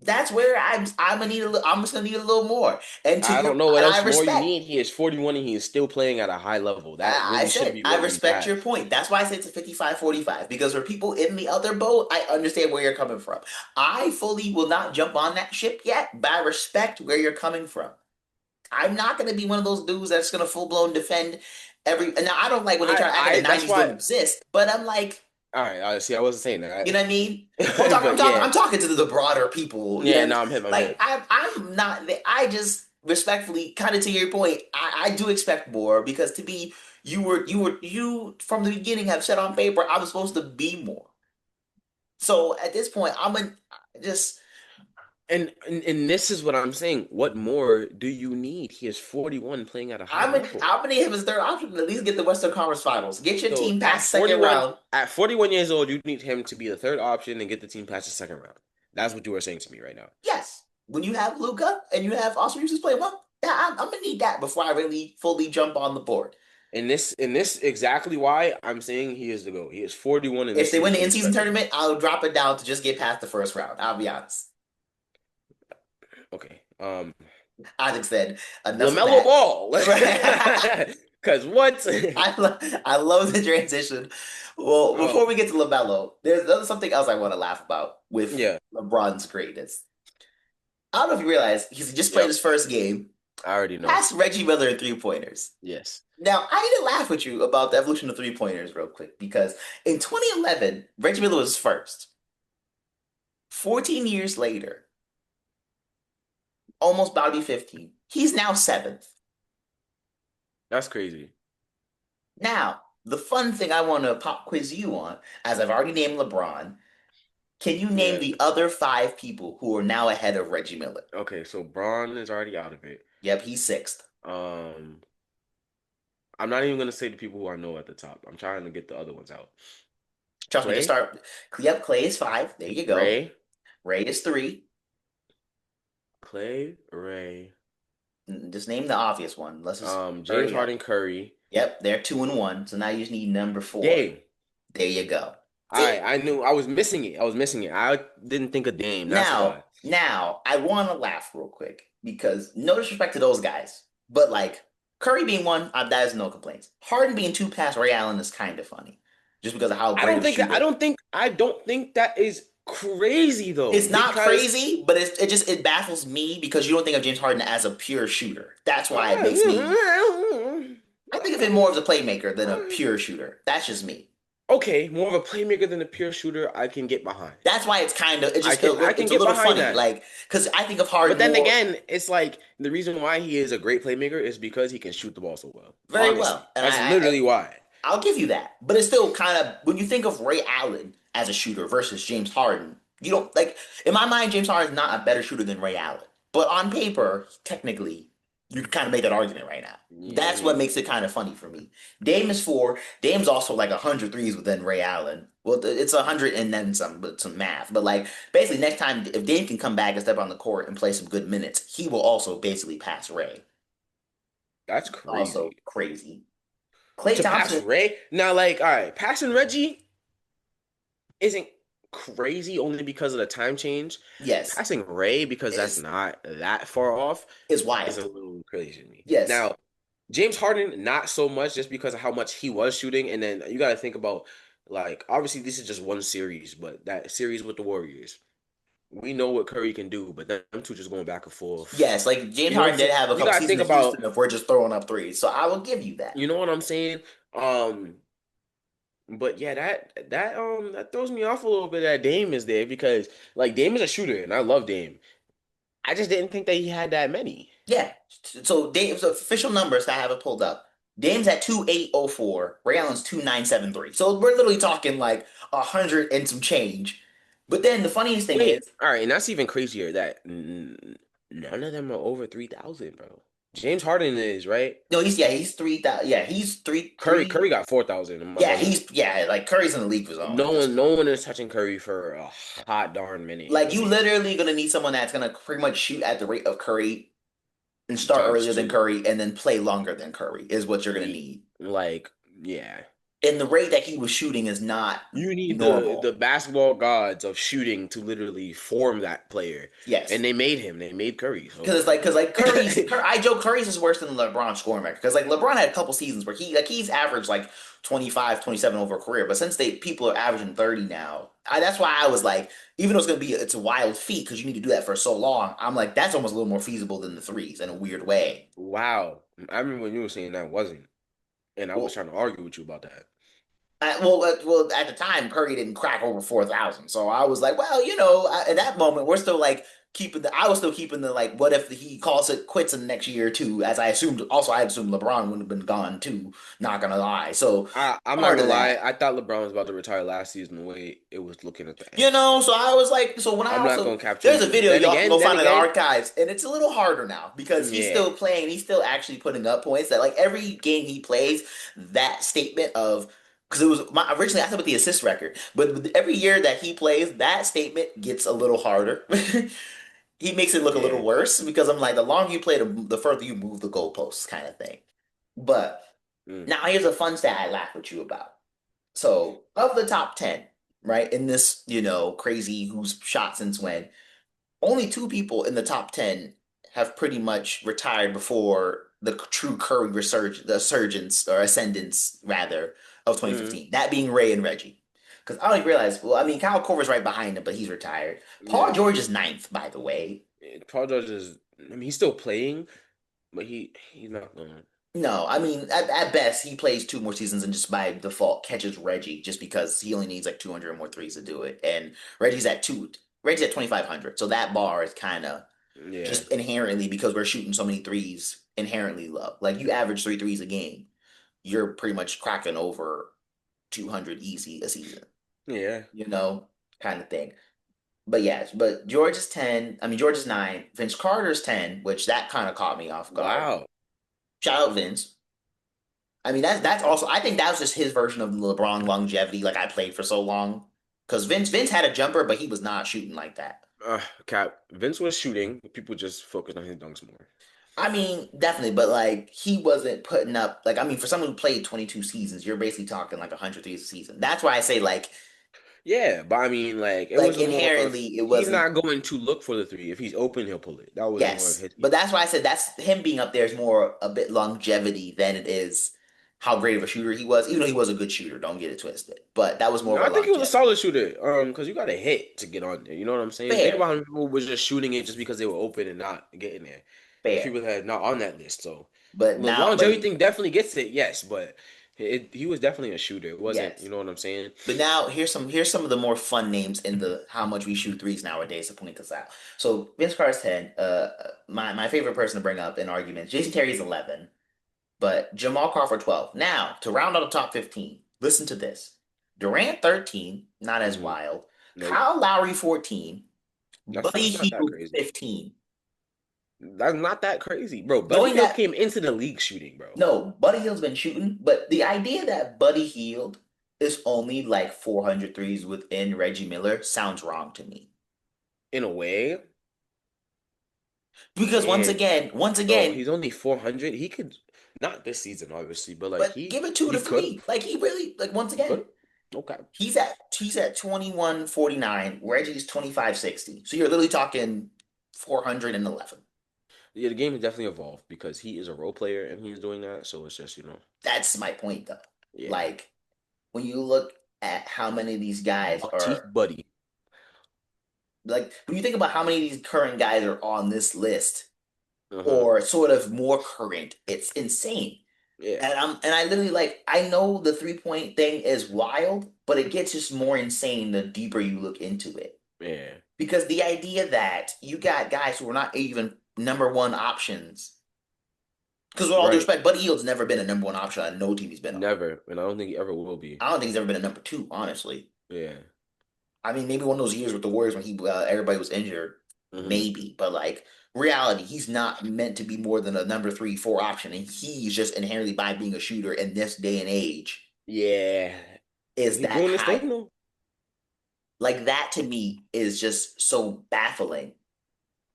That's where I'm just gonna need a little more. And to I your don't know what and I else more you respect. need. He is 41 and he is still playing at a high level. That I really should said be I what we respect your have. point. That's why I say it's a 55-45. Because for people in the other boat, I understand where you're coming from. I fully will not jump on that ship yet, but I respect where you're coming from. I'm not gonna be one of those dudes that's gonna full blown defend every. And now I don't like when they try to act like the That's '90s don't why. exist, but I'm like, All right, I see. I wasn't saying you that, know what I mean? Well, but yeah, I'm talking to the broader people. You know yeah. what I mean? No, I'm hip. I'm Like hip. I'm not. I just respectfully, kind of to your point, I do expect more because to be you from the beginning have said on paper I was supposed to be more. So at this point, just And this is what I'm saying. What more do you need? He is 41 playing at a high level. I'm gonna him as third option to at least get the Western Conference Finals. Get your So team past second round. at 41 years old, you need him to be the third option and get the team past the second round. That's what you were saying to me right now. Yes, when you have Luca and you have Austin Reeves playing well, yeah, I'm gonna need that before I really fully jump on the board. And this exactly why I'm saying he is the GOAT. He is 41 and If this they is win his the fifth in-season record. tournament, I'll drop it down to just get past the first round. I'll be honest. Okay. Isaac said, enough of LaMelo that. Ball. Right. Cause what? I love the transition. Well, Oh, before we get to LaMelo, there's something else I want to laugh about with yeah. LeBron's greatness. I don't know if you realize he just played Yep. his first game. I already know. Passed Reggie Miller in three-pointers. Yes. Now, I need to laugh with you about the evolution of three-pointers real quick because in 2011, Reggie Miller was first. 14 years later, almost about to be 15, he's now seventh. That's crazy. Now, the fun thing I want to pop quiz you on, as I've already named LeBron, can you name Yeah. the other five people who are now ahead of Reggie Miller? Okay, so Braun is already out of it. Yep, he's sixth. Um, I'm not even gonna say the people who I know at the top. I'm trying to get the other ones out. Trust me, just Clay, start. Yep, Clay is five. There you go. Ray, Ray is three. Clay, Ray, Just name the obvious one. Let's just James hurry up. Harden, Curry, Yep, they're two and one. So now you just need number four. Dame. There you go. See? I knew I was missing it. I was missing it. I didn't think of Dame. That's Now, why. now I want to laugh real quick because no disrespect to those guys, but like Curry being one, that is no complaints. Harden being two past Ray Allen is kind of funny, just because of how I great don't of a think that. shooter. I don't think that is crazy though. It's not Because crazy, but it baffles me because you don't think of James Harden as a pure shooter. That's why it makes me. I think of him more as a playmaker than a pure shooter. That's just me. okay, more of a playmaker than a pure shooter, I can get behind. That's why it's kind of I can it's a get little behind funny, that. like because I think of But Harden then more again, it's like the reason why he is a great playmaker is because he can shoot the ball so well. very Honestly, well, and that's literally why. I'll give you that. But it's still kind of when you think of Ray Allen as a shooter versus James Harden, you don't like in my mind James Harden is not a better shooter than Ray Allen. But on paper, technically, you can kind of make that argument right now. Yeah, I That's what mean, makes it kind of funny for me. Dame is four. Dame's also like 100 threes within Ray Allen. Well, it's 100 and then some, but some math. But like basically, next time if Dame can come back and step on the court and play some good minutes, he will also basically pass Ray. that's Also crazy. crazy. Klay To pass Thompson, Ray now, like, all right, passing Reggie isn't crazy only because of the time change. yes, Passing Ray because that's is not that far off is is wild. a little crazy to me. Yes. Now, James Harden, not so much just because of how much he was shooting. And then you got to think about, like, obviously, this is just one series, but that series with the Warriors, we know what Curry can do, but them two just going back and forth. Yes, like James You know what I'm Harden did saying? have a You couple got to think seasons in about, Houston if we're just throwing up threes. So I will give you that. you know what I'm saying? Um, but yeah, that throws me off a little bit that Dame is there because like Dame is a shooter and I love Dame. I just didn't think that he had that many. Yeah. So Dame's official numbers I have it pulled up. Dame's at 2804. Ray Allen's 2973. So we're literally talking like 100 and some change. But then the funniest thing Wait, is, all right, and that's even crazier that none of them are over 3,000, bro. James Harden is right. no, he's 3,000. Yeah, he's Curry got 4,000. Am I Yeah, bugging? like Curry's in the league for his own at this No point. one is touching Curry for a hot darn minute in Like the you league. literally gonna need someone that's gonna pretty much shoot at the rate of Curry and start Times earlier than two, Curry and then play longer than Curry is what you're gonna need. like yeah. And the rate that he was shooting is not You need the normal. basketball gods of shooting to literally form that player, and Yes. they made him. They made Curry. So Because like I joke Curry's is worse than LeBron scoring record. Because like LeBron had a couple seasons where he's averaged like 25, 27 over a career. But since people are averaging 30 now, that's why I was like, even though it's a wild feat because you need to do that for so long, I'm like, that's almost a little more feasible than the threes in a weird way. wow, I remember when you were saying that wasn't, and I was Well, trying to argue with you about that. well, at the time, Curry didn't crack over 4,000, so I was like, well, at that moment, we're still like I was still keeping the like, what if he calls it quits in the next year or two? As I assumed, also I assumed LeBron would have been gone too. Not gonna lie, so I'm not part of gonna lie. that. I thought LeBron was about to retire last season. The way it was looking at the end, So I was like, so when I I'm not also gonna capture there's a you. But video y'all can go then find in the again, archives, and it's a little harder now because he's yeah. still playing, he's still actually putting up points. That like every game he plays, that statement of because it was originally I thought with the assist record, but with every year that he plays, that statement gets a little harder. He makes it look a Yeah. little worse because I'm like, the longer you play, the further you move the goalposts, kind of thing. But Mm, Now, here's a fun stat I laugh with you about. So, of the top 10, right, in this, crazy who's shot since when, only two people in the top 10 have pretty much retired before the true Curry the surgence or ascendance, rather, of mm, 2015. That being Ray and Reggie. Because I don't even realize, well, I mean, Kyle Korver's right behind him, but he's retired. Paul yeah. George is ninth, by the way. Paul George is. I mean, he's still playing, but he's not going. No, I mean, at best, he plays two more seasons and just by default catches Reggie just because he only needs like 200 more threes to do it. And Reggie's at 2,500. So that bar is kind of Yeah, just inherently because we're shooting so many threes inherently low. Like you average three threes a game, you're pretty much cracking over 200 easy a season, yeah. you know, kind of thing. But yes, but George is 10. I mean, George is 9. Vince Carter's 10, which that kind of caught me off guard. Wow. Shout out Vince. I mean, that's also, I think that was just his version of LeBron longevity, like I played for so long. Because Vince had a jumper, but he was not shooting like that. Cap. Vince was shooting. People just focused on his dunks more. I mean, definitely, but like he wasn't putting up like I mean, for someone who played 22 seasons, you're basically talking like 100 threes a season. That's why I say Yeah, but I mean, like it like was a more of inherently it he's wasn't not going to look for the three. If he's open, he'll pull it. That was more of yes. his. But that's why I said that's him being up there is more a bit longevity than it is how great of a shooter he was, even though he was a good shooter, don't get it twisted. But that was more No, of I a think he was a longevity. solid shooter. Because you got to hit to get on there. You know what I'm saying? Think Fair, about how many people was just shooting it just because they were open and not getting there. There's fair. people that are not on that list. So But the now but longevity thing definitely gets it, yes, but he was definitely a shooter. It wasn't, you yes. know what I'm saying? But now here's some of the more fun names in the how much we shoot threes nowadays to point this out. So Vince Carter's 10. My favorite person to bring up in arguments, Jason Terry's 11, but Jamal Crawford 12. Now to round out the top 15, listen to this: Durant 13, not as Hmm. wild. Nope. Kyle Lowry 14, Buddy That's not that Hield crazy. 15. That's not that crazy, bro. Buddy Knowing Hield that came into the league shooting, bro. no, Buddy Hield's been shooting, but the idea that Buddy Hield is only like 400 threes within Reggie Miller sounds wrong to me. In a way, Because and once bro, again, he's only 400. He could not this season, obviously, but like but he give it two to he could three. Like he really like once he again, could. Okay. he's at 2149. Reggie's 2560. So you're literally talking 411. Yeah, the game has definitely evolved because he is a role player and he's doing that. So it's just, That's my point though. yeah. Like when you look at how many of these guys Chief are Buddy. like when you think about how many of these current guys are on this list Uh-huh. or sort of more current, it's insane. Yeah. And I literally like I know the 3-point thing is wild, but it gets just more insane the deeper you look into it. Yeah. Because the idea that you got guys who are not even number one options. Because with all due Right. respect, Buddy Hield's never been a number one option on no team he's been on. Never. And I don't think he ever will be. I don't think he's ever been a number two, honestly. Yeah. I mean, maybe one of those years with the Warriors when he everybody was injured, Hmm. maybe. But like reality, he's not meant to be more than a number 3, 4 option, and he's just inherently by being a shooter in this day and age Yeah. is He's that doing this high. thing though. Like that to me is just so baffling.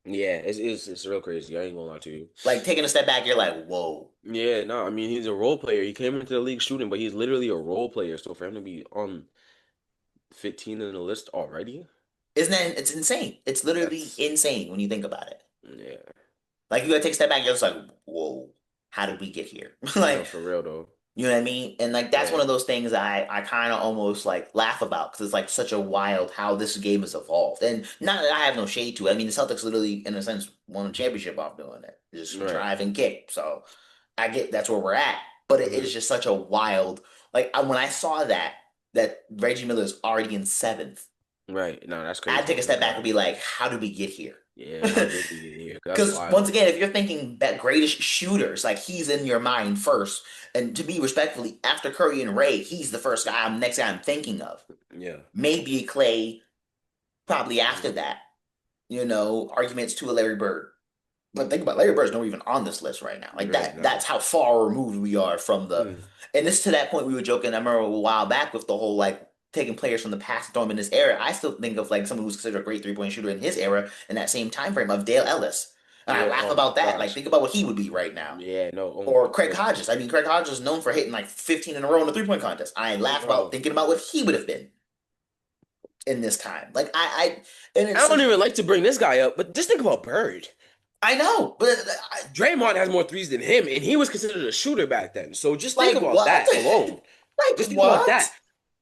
Yeah, it's real crazy. I ain't gonna lie to you. Like taking a step back, you're like, whoa. Yeah, no, I mean he's a role player. He came into the league shooting, but he's literally a role player. So for him to be on 15 in the list already, Isn't that it's insane? It's literally that's insane when you think about it. yeah. Like you gotta take a step back, you're just like, whoa, how did we get here? No, Like for real though. you know what I mean? And like that's one Yeah. of those things I kind of almost like laugh about because it's like such a wild how this game has evolved. And not that I have no shade to it. I mean, the Celtics literally, in a sense, won a championship off doing it, just Right. drive and kick. So I get that's where we're at. But it Hmm. is just such a wild like when I saw that Reggie Miller is already in seventh, Right. No, that's I'd take crazy. a step back and be like, how did we get here? Yeah, how did we get here? That's Because once wild. again, if you're thinking that greatest shooters, like he's in your mind first, and to be respectfully, after Curry and Ray, he's the first guy, next guy I'm thinking of. Yeah. Maybe Clay, probably after Hmm. that. Arguments to a Larry Bird. But think about it, Larry Bird's not even on this list right now. Like Right. that's No. how far removed we are from the. Mm. And this to that point we were joking. I remember a while back with the whole like taking players from the past and throwing them in this era. I still think of like someone who's considered a great 3-point shooter in his era in that same time frame of Dale Ellis. And I Yeah. laugh Oh my about that. Like, gosh. think about what he would be right now. Yeah. No. Oh my Or Craig goodness. Hodges. I mean, Craig Hodges is known for hitting like 15 in a row in the 3-point contest. I laugh about Bro, thinking about what he would have been in this time. Like, and I it's don't like, even like to bring this guy up, but just think about Bird. I know, but Draymond has more threes than him, and he was considered a shooter back then. So just think like, about what? that alone. Like, Just think about what? that.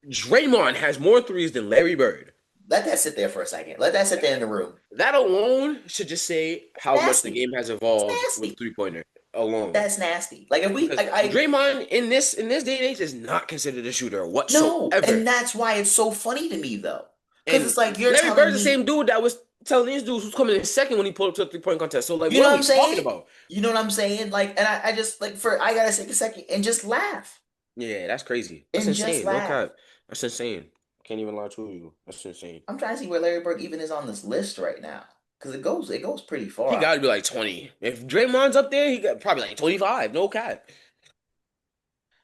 Draymond has more threes than Larry Bird. Let that sit there for a second. Let that sit there in the room. That alone should just say how much the Nasty. game has It's evolved with nasty. three-pointer alone. That's nasty. Like, if we, Because like, Draymond in this day and age is not considered a shooter no, whatsoever. and that's why it's so funny to me, though. Because And it's like, you're Larry telling Bird's the me, same dude that was telling these dudes who's coming in second when he pulled up to a three-point contest. So like, you what know are what we I'm talking saying? about? You know what I'm saying? Like, and I just, like, I gotta take a second and just laugh. Yeah, that's crazy. That's And just insane. No laugh. cap. That's insane. Can't even lie to you. That's insane. I'm trying to see where Larry Bird even is on this list right now. Because it goes pretty He far. got to be like 20. If Draymond's up there, he got probably like 25. No cap.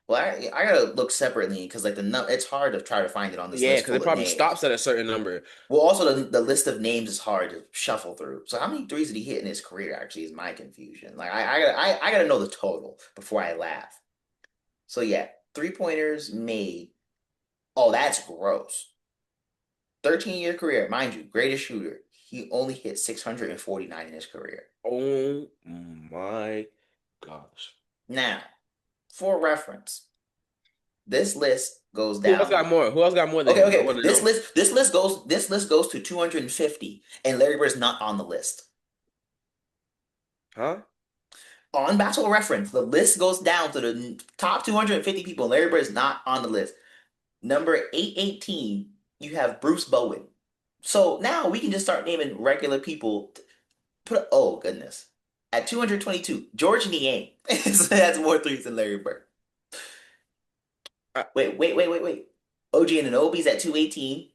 Well, I gotta look separately because like it's hard to try to find it on this Yeah, list because it full of probably names. stops at a certain number. Well, also the list of names is hard to shuffle through. So how many threes did he hit in his career? Actually, is my confusion. Like I gotta know the total before I laugh. So yeah, 3-pointers made. Oh, that's gross. 13-year career, mind you, greatest shooter. He only hit 649 in his career. Oh my gosh. Now, for reference, this list goes Who else down. got more? Who else got more than Okay, him? I okay. want to This know. list this list goes this list goes to 250, and Larry Bird's not on the list. Huh? On Basketball Reference, the list goes down to the top 250 people. Larry Bird is not on the list. Number 818, you have Bruce Bowen. So now we can just start naming regular people. Oh goodness. At 222, George Niang. So that's more threes than Larry Bird. Uh, Wait. OG Anunoby's at 218.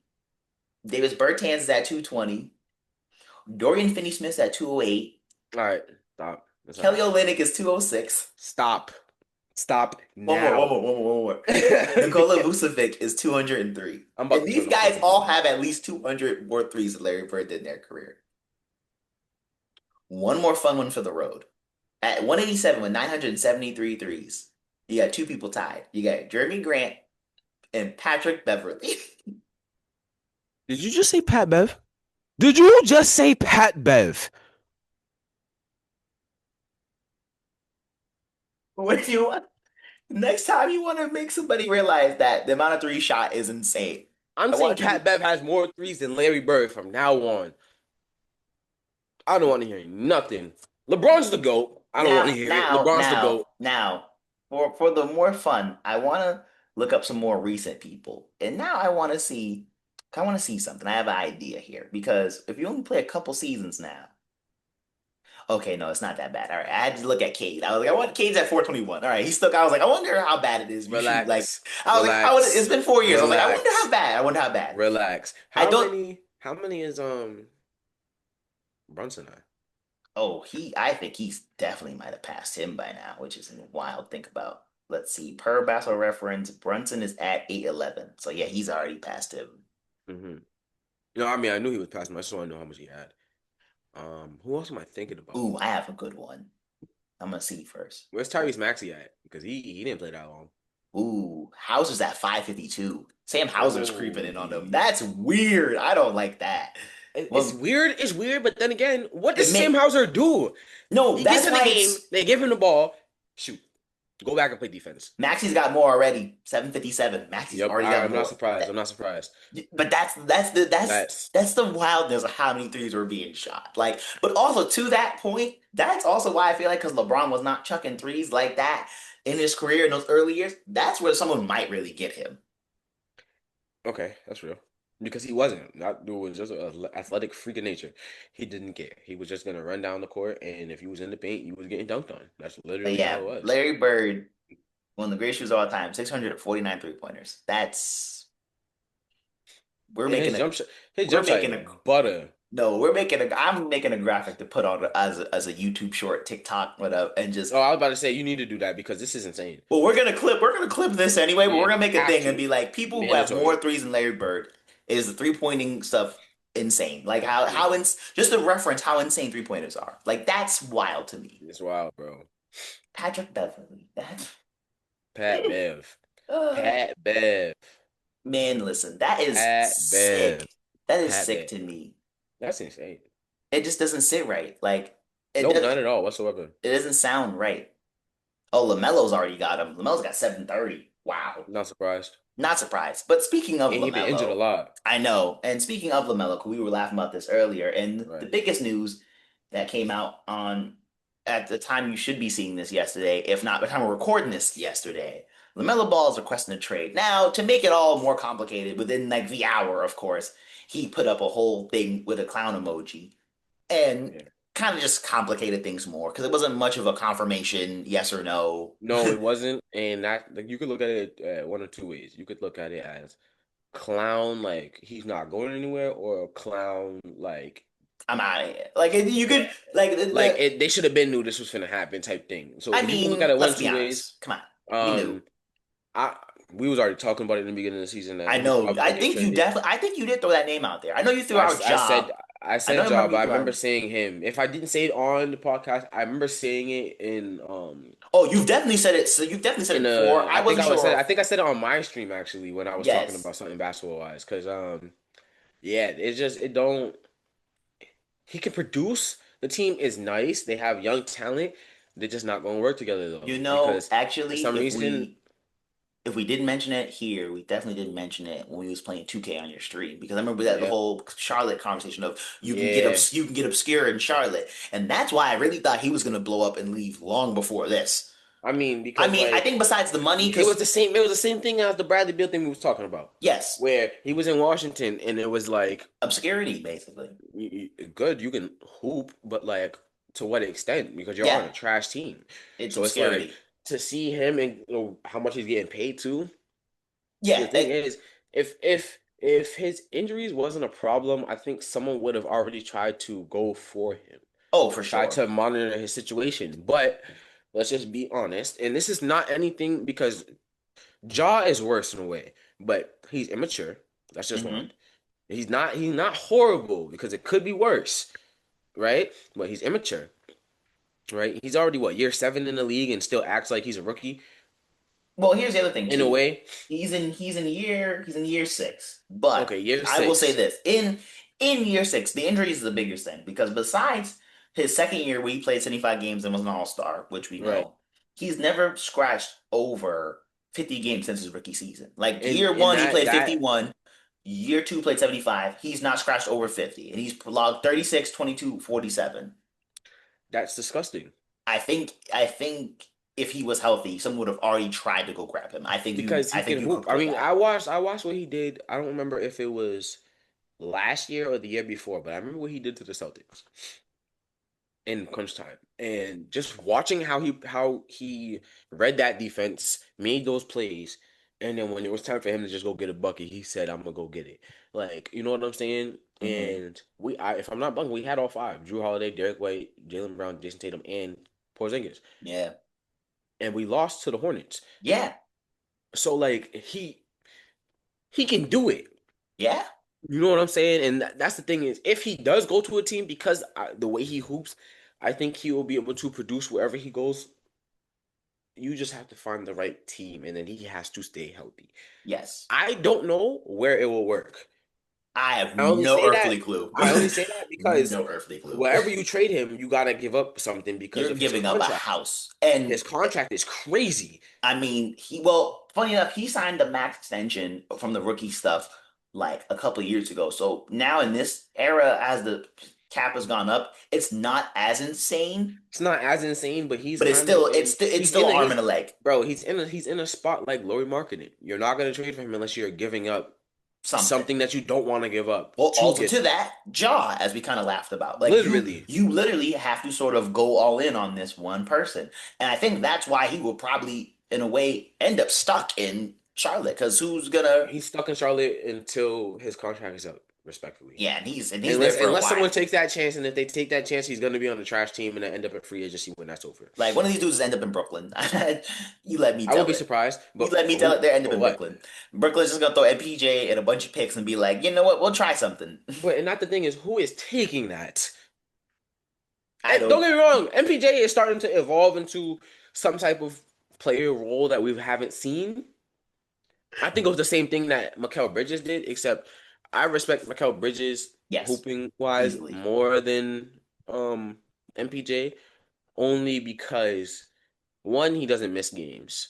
Davis Bertans is at 220. Dorian Finney-Smith's at 208. all right. Stop. That's all Kelly right. Olynyk is 206. Stop. Stop One more, now. one more. Nikola Vucevic is 203. I'm about And to these turn the guys fuck all up. have at least 200 more threes than Larry Bird did in their career. One more fun one for the road. At 187 with 973 threes, you got two people tied. You got Jeremy Grant and Patrick Beverly. Did you just say Pat Bev? Did you just say Pat Bev? What if you want? Next time you want to make somebody realize that the amount of three shot is insane. I'm I saying want you to. Pat Bev has more threes than Larry Bird from now on. I don't want to hear nothing. LeBron's the GOAT. I don't want to Now, hear it. now, LeBron's the now, GOAT. now, for the more fun, I want to look up some more recent people, and now I want to see something. I have an idea here because if you only play a couple seasons now, okay, no, it's not that bad. All right, I had to look at Cade. I was like, I want Cade's at 421. All right, he's stuck. I was like, I wonder how bad it is. You shoot like, Relax. I was like, it's Relax. been 4 years. I was like, I wonder how Relax. bad. I wonder how bad. Relax. I don't. How many is Brunson at? Oh, I think he's definitely might have passed him by now, which is wild to think about. Let's see. Per Basketball Reference, Brunson is at 811. So yeah, he's already passed him. Mm-hmm. No, I mean I knew he was passing him. I just want to know how much he had. Who else am I thinking about? Ooh, I have a good one. I'm gonna see first. Where's Tyrese Maxey at? Because he didn't play that long. Ooh, Hauser's at 552. Sam Hauser's creeping in on them. Oh, That's weird. I don't like that. it's Well, weird. It's weird, but then again, what it does Sam may Hauser do? no, He gets that's in the why game, it's they give him the ball, shoot, go back and play defense. Maxie's got more already. 757. Maxie's Yep, already got I'm not more. surprised. I'm not surprised. But That's that's the wildness of how many threes were being shot. Like, but also to that point, that's also why I feel like because LeBron was not chucking threes like that in his career in those early years, that's where someone might really get him. okay. That's real. Because he wasn't. That dude was just an athletic freak of nature. He didn't care. He was just gonna run down the court, and if he was in the paint, you was getting dunked on. That's But literally how yeah, it was. Larry Bird, one of the greatest shooters of all time, 649 3-pointers. That's we're And making a his we're jump shot making is a butter. no, I'm making a graphic to put on as a YouTube short, TikTok, whatever, and just Oh, I was about to say you need to do that because this is insane. well, we're gonna clip this anyway, but Yeah, we're gonna make a have thing and to. be like, people who have more Mandatory. threes than Larry Bird is the 3-pointing stuff insane. Like just to reference how insane 3-pointers are. Like that's wild to me. It's wild, bro. Patrick Beverly. That Pat Bev. Pat Bev. man, listen, that is Pat Bev. sick. That is Pat sick Bev. to me. That's insane. It just doesn't sit right. Like it Nope, does. not at all whatsoever. It doesn't sound right. Oh, LaMelo's already got him. LaMelo's got 730. Wow. Not surprised. Not surprised. But speaking of And he been injured a LaMelo, lot. I know. And speaking of LaMelo, 'cause we were laughing about this earlier, and the Right. biggest news that came out on at the time you should be seeing this yesterday, if not by the time we're recording this yesterday, LaMelo Ball is requesting a trade. Now, to make it all more complicated, within like the hour, of course, he put up a whole thing with a clown emoji and Yeah. kind of just complicated things more because it wasn't much of a confirmation, yes or no. No, it wasn't. And that like you could look at it one or two ways. You could look at it as clown, like he's not going anywhere, or clown, like I'm out of here. Like you could they should have been knew this was gonna happen type thing. So I you can look mean, at it one let's or be two ways. honest. Come on, we knew. I we was already talking about it in the beginning of the season that I he was know. probably I gonna get think you traded. definitely. I think you did throw that name out there. I know you threw I, out I said Job. I I don't said remember job, you but I threw remember out. saying him. If I didn't say it on the podcast, I remember saying it Oh, you've definitely said it. So you've definitely said it in before. a I wasn't I sure. think I said it on my stream actually when I was talking Yes, about something basketball wise because yeah, it's just it don't he can produce. The team is nice. They have young talent. They're just not going to work together though because for actually, some reason, if we didn't mention it here, we definitely didn't mention it when we was playing 2K on your stream because I remember that the yeah, whole Charlotte conversation of yeah. you can get obscure in Charlotte, and that's why I really thought he was gonna blow up and leave long before this. I mean, I because mean, I think like besides the money, it was because the same. It was the same thing as the Bradley Beal thing we was talking about, yes, where he was in Washington and it was like obscurity basically. good, you can hoop, but like to what extent? Because you're on Yeah, a trash team. it's So it's like obscurity. to see him and how much he's getting paid too. The Yeah, thing is, if his injuries wasn't a problem, I think someone would have already tried to go for him, oh, for try sure. to monitor his situation. But let's just be honest, and this is not anything because Jaw is worse in a way, but he's immature. That's just Hmm. one. He's not horrible because it could be worse, right? But he's immature, right? He's already what, year 7 in the league and still acts like he's a rookie Well, here's the other thing in a too. way. He's in year 6. But Okay, year I will say 6. this. In year 6, the injury is the biggest thing because besides his second year where he played 75 games and was an all-star, which we Right. know, he's never scratched over 50 games since his rookie season. Like And year and 1, he that played that 51. Year 2 played 75. He's not scratched over 50. And he's logged 36, 22, 47. that's disgusting. I think if he was healthy, someone would have already tried to go grab him. Because I he think can you hoop. could I play mean, that. I watched what he did. I don't remember if it was last year or the year before, but I remember what he did to the Celtics in crunch time. And just watching how he read that defense, made those plays, and then when it was time for him to just go get a bucket, he said, "I'm gonna go get it." Like, you know what I'm saying? Hmm. And if I'm not bugging, we had all five: Drew Holiday, Derek White, Jalen Brown, Jason Tatum, and Porzingis, Yeah. and we lost to the Hornets. Yeah. So like he can do it. Yeah. You know what I'm saying? And that's the thing is, if he does go to a team, because the way he hoops, I think he will be able to produce wherever he goes. You just have to find the right team, and then he has to stay healthy. Yes. I don't know where it will work. I have I only no say that. earthly clue. I only say that because No earthly clue. wherever you trade him, you gotta give up something because You're of his giving up a contract. house. His And contract is crazy. I mean, well, funny enough, he signed the max extension from the rookie stuff like a couple of years ago. So now in this era, as the cap has gone up, it's not as insane, It's not as insane, but he's but kind of in. it's He's still in an a arm he's and a leg. bro. He's in a spot like Laurie Marketing. You're not gonna trade for him unless you're giving up Something. something that you don't want to give up Well, to also get to him. that, Jaw, as we kind of laughed about. Like Literally, you literally have to sort of go all in on this one person. And I think that's why he will probably, in a way, end up stuck in Charlotte. Because who's gonna he's stuck in Charlotte until his contract is up. respectfully. Yeah, and he's there Unless for a someone while. takes that chance, and if they take that chance, he's going to be on the trash team and then end up at free agency when that's over. Like one of these dudes end up in Brooklyn. You let me I would tell be it. surprised, You but let me for tell who? it. They end up For in what? Brooklyn. Brooklyn's just gonna throw MPJ and a bunch of picks and be like, you know what? We'll try something. But and not the thing is, who is taking that? I And don't don't. get me wrong, MPJ is starting to evolve into some type of player role that we haven't seen. I think it was the same thing that Mikal Bridges did, except I respect Mikal Bridges Yes, hooping wise easily. more than MPJ, only because one, he doesn't miss games.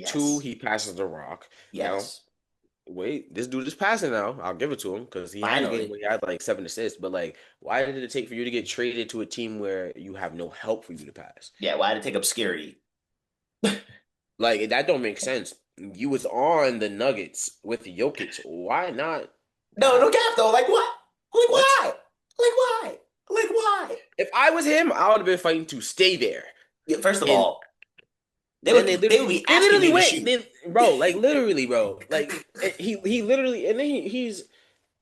Two, Yes, he passes the rock. Now, yes. wait, this dude is passing now. I'll give it to him because he had a game Finally, where he had like 7 assists. But like, why did it take for you to get traded to a team where you have no help for you to pass? yeah. Why to take obscurity? Like that don't make sense. You was on the Nuggets with Jokic. Why not No, no pass? cap though. Like what? Like What? why? Like why? Like why? If I was him, I would have been fighting to stay there. Yeah, first of And all, then they would be they asking literally me to went, shoot. they, bro, like literally, bro, like he literally, and then he's,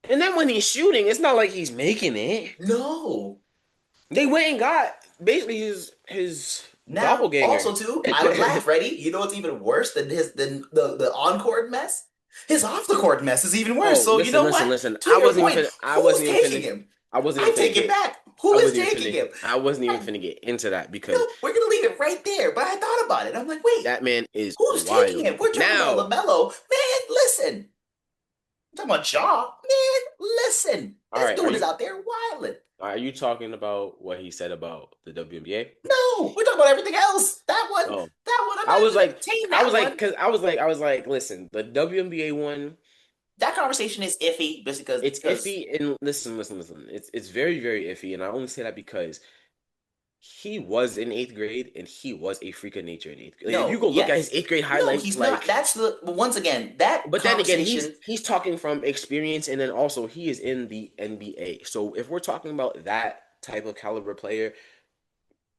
and then when he's shooting, it's not like he's making it. No. They went and got basically his Now, doppelganger. also too, I would laugh, Freddie. You know what's even worse than the on court mess? His off the court mess is even worse. Oh, So you listen, know listen, what? listen. To your point, I who's wasn't even taking finna. him? I wasn't I even finna take it get. back. Who is taking him? I wasn't even Right. finna get into that because No, we're gonna leave it right there. But I thought about it. I'm like, wait, that man is who's taking wild. him? We're talking about Now, LaMelo. Man, listen. I'm talking about Ja. Man, listen. all This right, dude is out there wilding. are you talking about what he said about the WNBA? No, we're talking about everything else. Oh, That one, I'm not even gonna entertain that one. because I was like, listen, the WNBA one, That conversation is iffy just it's because iffy. And listen. It's very, very iffy. And I only say that because he was in eighth grade and he was a freak of nature in eighth grade. Like, if you no, go look at his yes. eighth grade No, highlights, he's not. like, That's the once again, that but then again, conversation. he's talking from experience, and then also he is in the NBA. So if we're talking about that type of caliber player,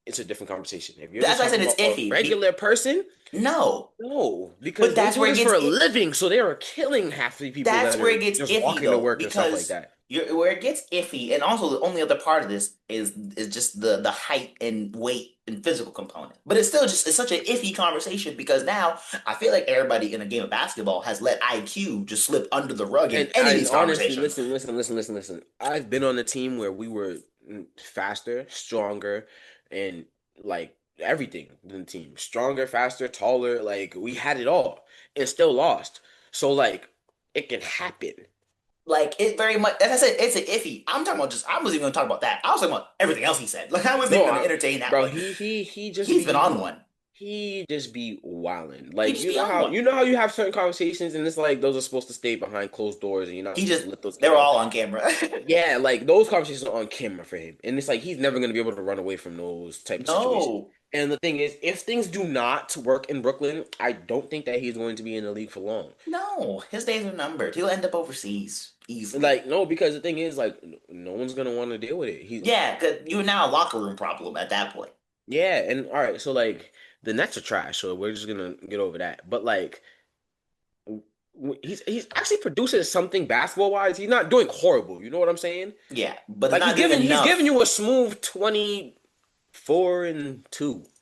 it's a different conversation. If you're That's just why I said talking it's about a iffy. regular person, No, no, but because they do this for a living, so they are killing half the people that's that where are it gets just iffy walking to though, work and stuff like because that. where it gets iffy, and also the only other part of this is just the height and weight and physical component. But it's still just it's such an iffy conversation because now I feel like everybody in a game of basketball has let IQ just slip under the rug in any of And these honestly, conversations. listen. I've been on a team where we were faster, stronger, and like everything in the team. Stronger, faster, taller, like we had it all and still lost. So like it can happen. Like it very much, as I said, it's an iffy. I'm talking about just. I wasn't even going to talk about that. I was talking about everything else he said. Like I wasn't even No, going to entertain that bro, one. he just He's been be on one. he just be wilding. He Like just be on one. you know how you have certain conversations and it's like those are supposed to stay behind closed doors and you're not He supposed just. to let those They get were out. all on camera. Yeah, like those conversations are on camera for him, and it's like he's never gonna be able to run away from those type of situations. No, And the thing is, if things do not work in Brooklyn, I don't think that he's going to be in the league for long. no, his days are numbered. He'll end up overseas easily. Like no, because the thing is, like no one's gonna want to deal with it. He, Yeah, because you're now a locker room problem at that point. yeah, and all right, so like the Nets are trash, so we're just gonna get over that. But like he's actually producing something basketball wise. He's not doing horrible. You know what I'm saying? Yeah, but they're Like not doing he's giving enough. you a smooth 24-2.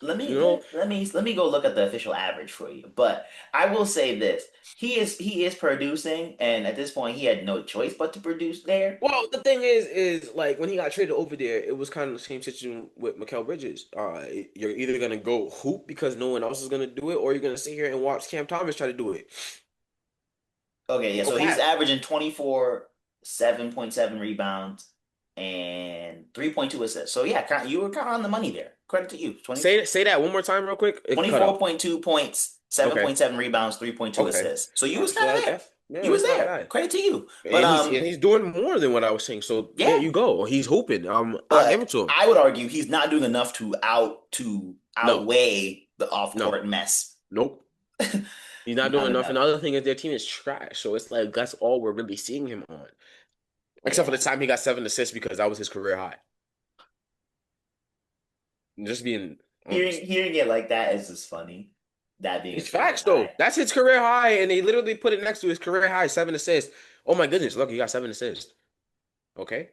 You know, Let me go look at the official average for you. But I will say this: he is producing, and at this point, he had no choice but to produce there. well, the thing is like when he got traded over there, it was kind of the same situation with Mikal Bridges. You're either gonna go hoop because no one else is gonna do it, or you're gonna sit here and watch Cam Thomas try to do it. Okay, yeah, Go so he's Cap. averaging 24, 7.7 rebounds, and 3.2 assists. So yeah, you were kind of on the money there. Credit to you. Say that one more time, real quick. It cut off. 24.2 points, Okay. 7.7 rebounds, 3.2 Okay. assists. So you All was right. So kind of there. yeah, You was that's not there. bad. Credit to you. But And he's doing more than what I was saying. So there yeah, you go. He's hooping. I'll give it but to him. I would argue he's not doing enough to No, outweigh the off no, court mess. nope. He's not doing Not enough. And enough. the other thing is their team is trash. So it's like that's all we're really seeing him on. Except for the Yeah. time he got 7 assists because that was his career high. Just being honest. Hearing it like that is just funny. That being It's his career facts though. high. That's his career high, and they literally put it next to his career high, 7 assists. Oh my goodness, look, he got 7 assists. Okay,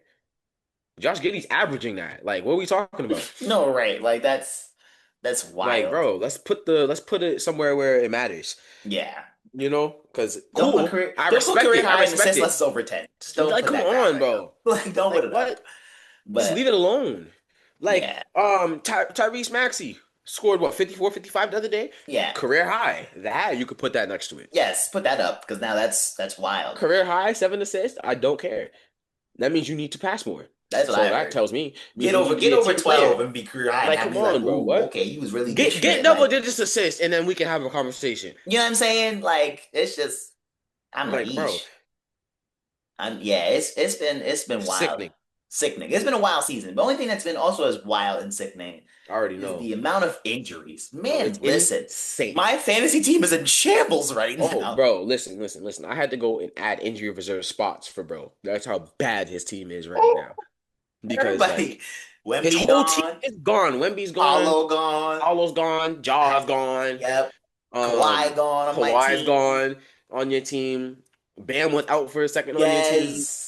Josh Giddey's averaging that. Like, what are we talking about? No, right. Like that's Like, wild. bro, let's put it somewhere where it matters. Yeah. You know, because cool, I Don't put respect career it. I high in respect assists it. unless it's over 10. Just don't Like, put come that crap on, right up. bro. Like don't put Like, it up. what? Just But leave it alone. Like, yeah. Tyrese Maxey scored what 54, 55 the other day, Yeah. career high. That you could put that next to it. Yes, put that up because now that's wild. Career high, 7 assists. I don't care. That means you need to pass more. That's what So I that heard. tells me means you need to Get be a over team player. 12 and be career high and Like, have come me like, on, bro. ooh, What? okay, you was really dishing Get it. double Like, digits assists, and then we can have a conversation. you know what I'm saying? Like, it's just I'm like, Like, bro, yeesh. Yeah, it's been wild. sickening. Sickening. It's been a wild season. The only thing that's been also as wild and sickening I already is know, the amount of injuries. bro. Man, It's listen. insane. My fantasy team is in shambles right Oh, now. bro, listen. I had to go and add injury reserve spots for bro. That's how bad his team is right now. Because Everybody. like his Wemby whole team gone. is gone. Wemby's gone. Paulo gone. Paulo's gone. I, Jaw's gone. yep. Kawhi Um, gone on my Kawhi's team. gone on your team. Bam went out for a second on your team. Yes.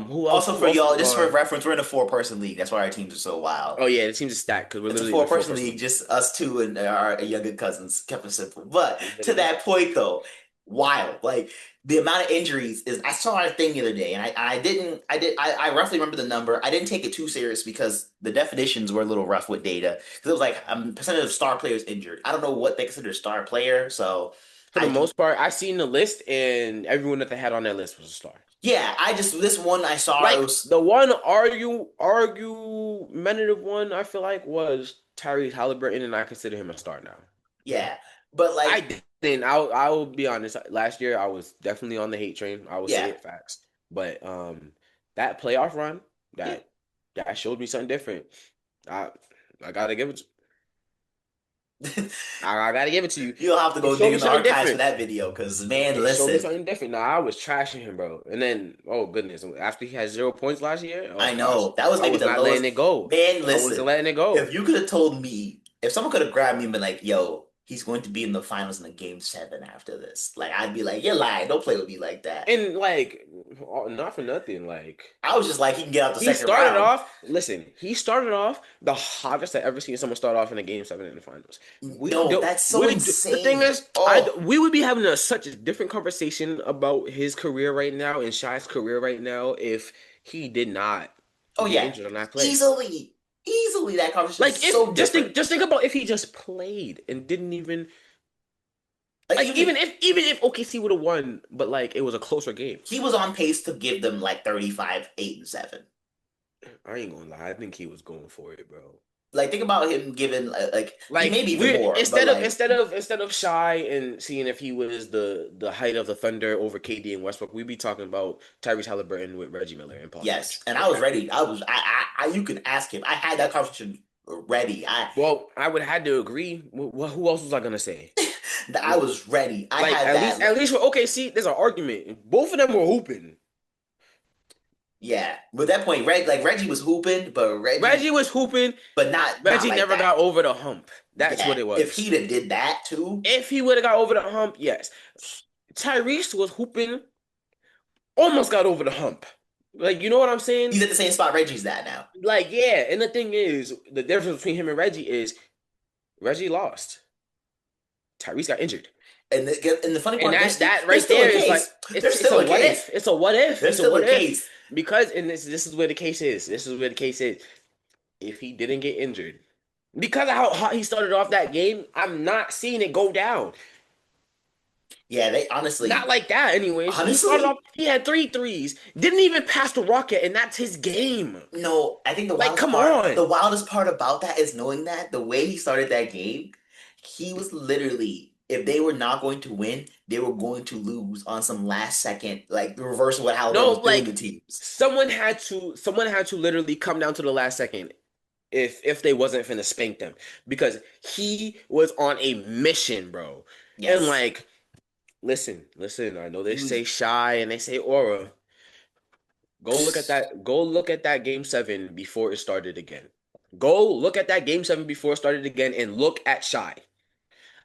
Who else? Also Who for else is y'all, just for gone? reference, we're in a 4-person league. That's why our teams are so wild. Oh yeah, the team's a stack because we're It's a literally in a four four-person person league, league. just us two and our younger cousins. Kept it simple. But to Literally. that point, though, wild. Like the amount of injuries is. I saw a thing the other day, and I didn't. I roughly remember the number. I didn't take it too serious because the definitions were a little rough with data. Because it was like percentage of star players injured. I don't know what they consider a star player, so For the I most part, I seen the list and everyone that they had on that list was a star. yeah. I just this one I saw it Like was the one argumentative one, I feel like was Tyrese Halliburton, and I consider him a star now. yeah, but I like didn't. I will be honest. Last year, I was definitely on the hate train. I will say yeah. it facts. But that playoff run Yeah. that showed me something different. I I gotta give it. I gotta give it to you. You'll have to It go showed dig me in the something archives for different. that video because man, It showed me listen, something different. Now I was trashing him, bro. And then, oh goodness, after he had 0 points last year, I oh gosh, know that was I maybe was the not letting lowest. it go. Man, I wasn't listen, letting it if go. you could have told me, if someone could have grabbed me and been like, "Yo, he's going to be in the finals in the game 7 after this," like I'd be like, "You're lying. Don't play with me like that." And like, not for nothing, like I was just like, he can get out the he second started round. off. Listen, he started off the hottest I ever seen someone start off in a game 7 in the finals. No, that's so The thing insane. is, Oh, we would be having such a different conversation about his career right now and Shy's career right now if he did not oh get yeah, injured on that play. easily, easily that conversation is Like so if different. just think about if he just played and didn't even Like like even even if OKC would have won, but like it was a closer game. he was on pace to give them like 35, 8, and 7. I ain't gonna lie, I think he was going for it, bro. Like think about him giving like he Like maybe even we're more, but like instead of Shy and seeing if he was the height of the Thunder over KD and Westbrook, we'd be talking about Tyrese Halliburton with Reggie Miller and Paul yes, George. and I was ready. You can ask him. I had that conversation ready. Well, I would have had to agree. Who else was I gonna say? I was ready. I Like had that. at least with OKC, there's an argument. Both of them were hooping. Yeah, but at that point, Reggie was hooping, but Reggie was hooping. but not Reggie like never that. got over the hump. That's Yeah, what it if was. he'd have did that too, If he would have got over the hump, yes. Tyrese was hooping, almost got over the hump. Like, you know what I'm saying? he's at the same spot Reggie's at now. Like, yeah. And the thing is, the difference between him and Reggie is Reggie lost. Tyrese got injured. And the funny And part, that there's right still a there is like case. There's it's still a a what case. if. It's a what if. There's It's a still what a if. case. Because and this is where the case is. This is where the case is. If he didn't get injured, because of how hot he started off that game, I'm not seeing it go down. Yeah, they Not honestly, like that, anyways. He started off, honestly, he had 3 threes, didn't even pass the rocket, and that's his game. no. I think Like, come on. the wildest part about that is knowing that the way he started that game, he was literally, if they were not going to win, they were going to lose on some last second, like the reverse of what Halliburton No, was doing to like teams. someone had to literally come down to the last second if they wasn't finna spank them because he was on a mission, bro. And Yes, like, listen. I know they he was. say Shy and they say Aura. Go look at that. Go look at that game 7 before it started again. Go look at that game 7 before it started again and look at Shy.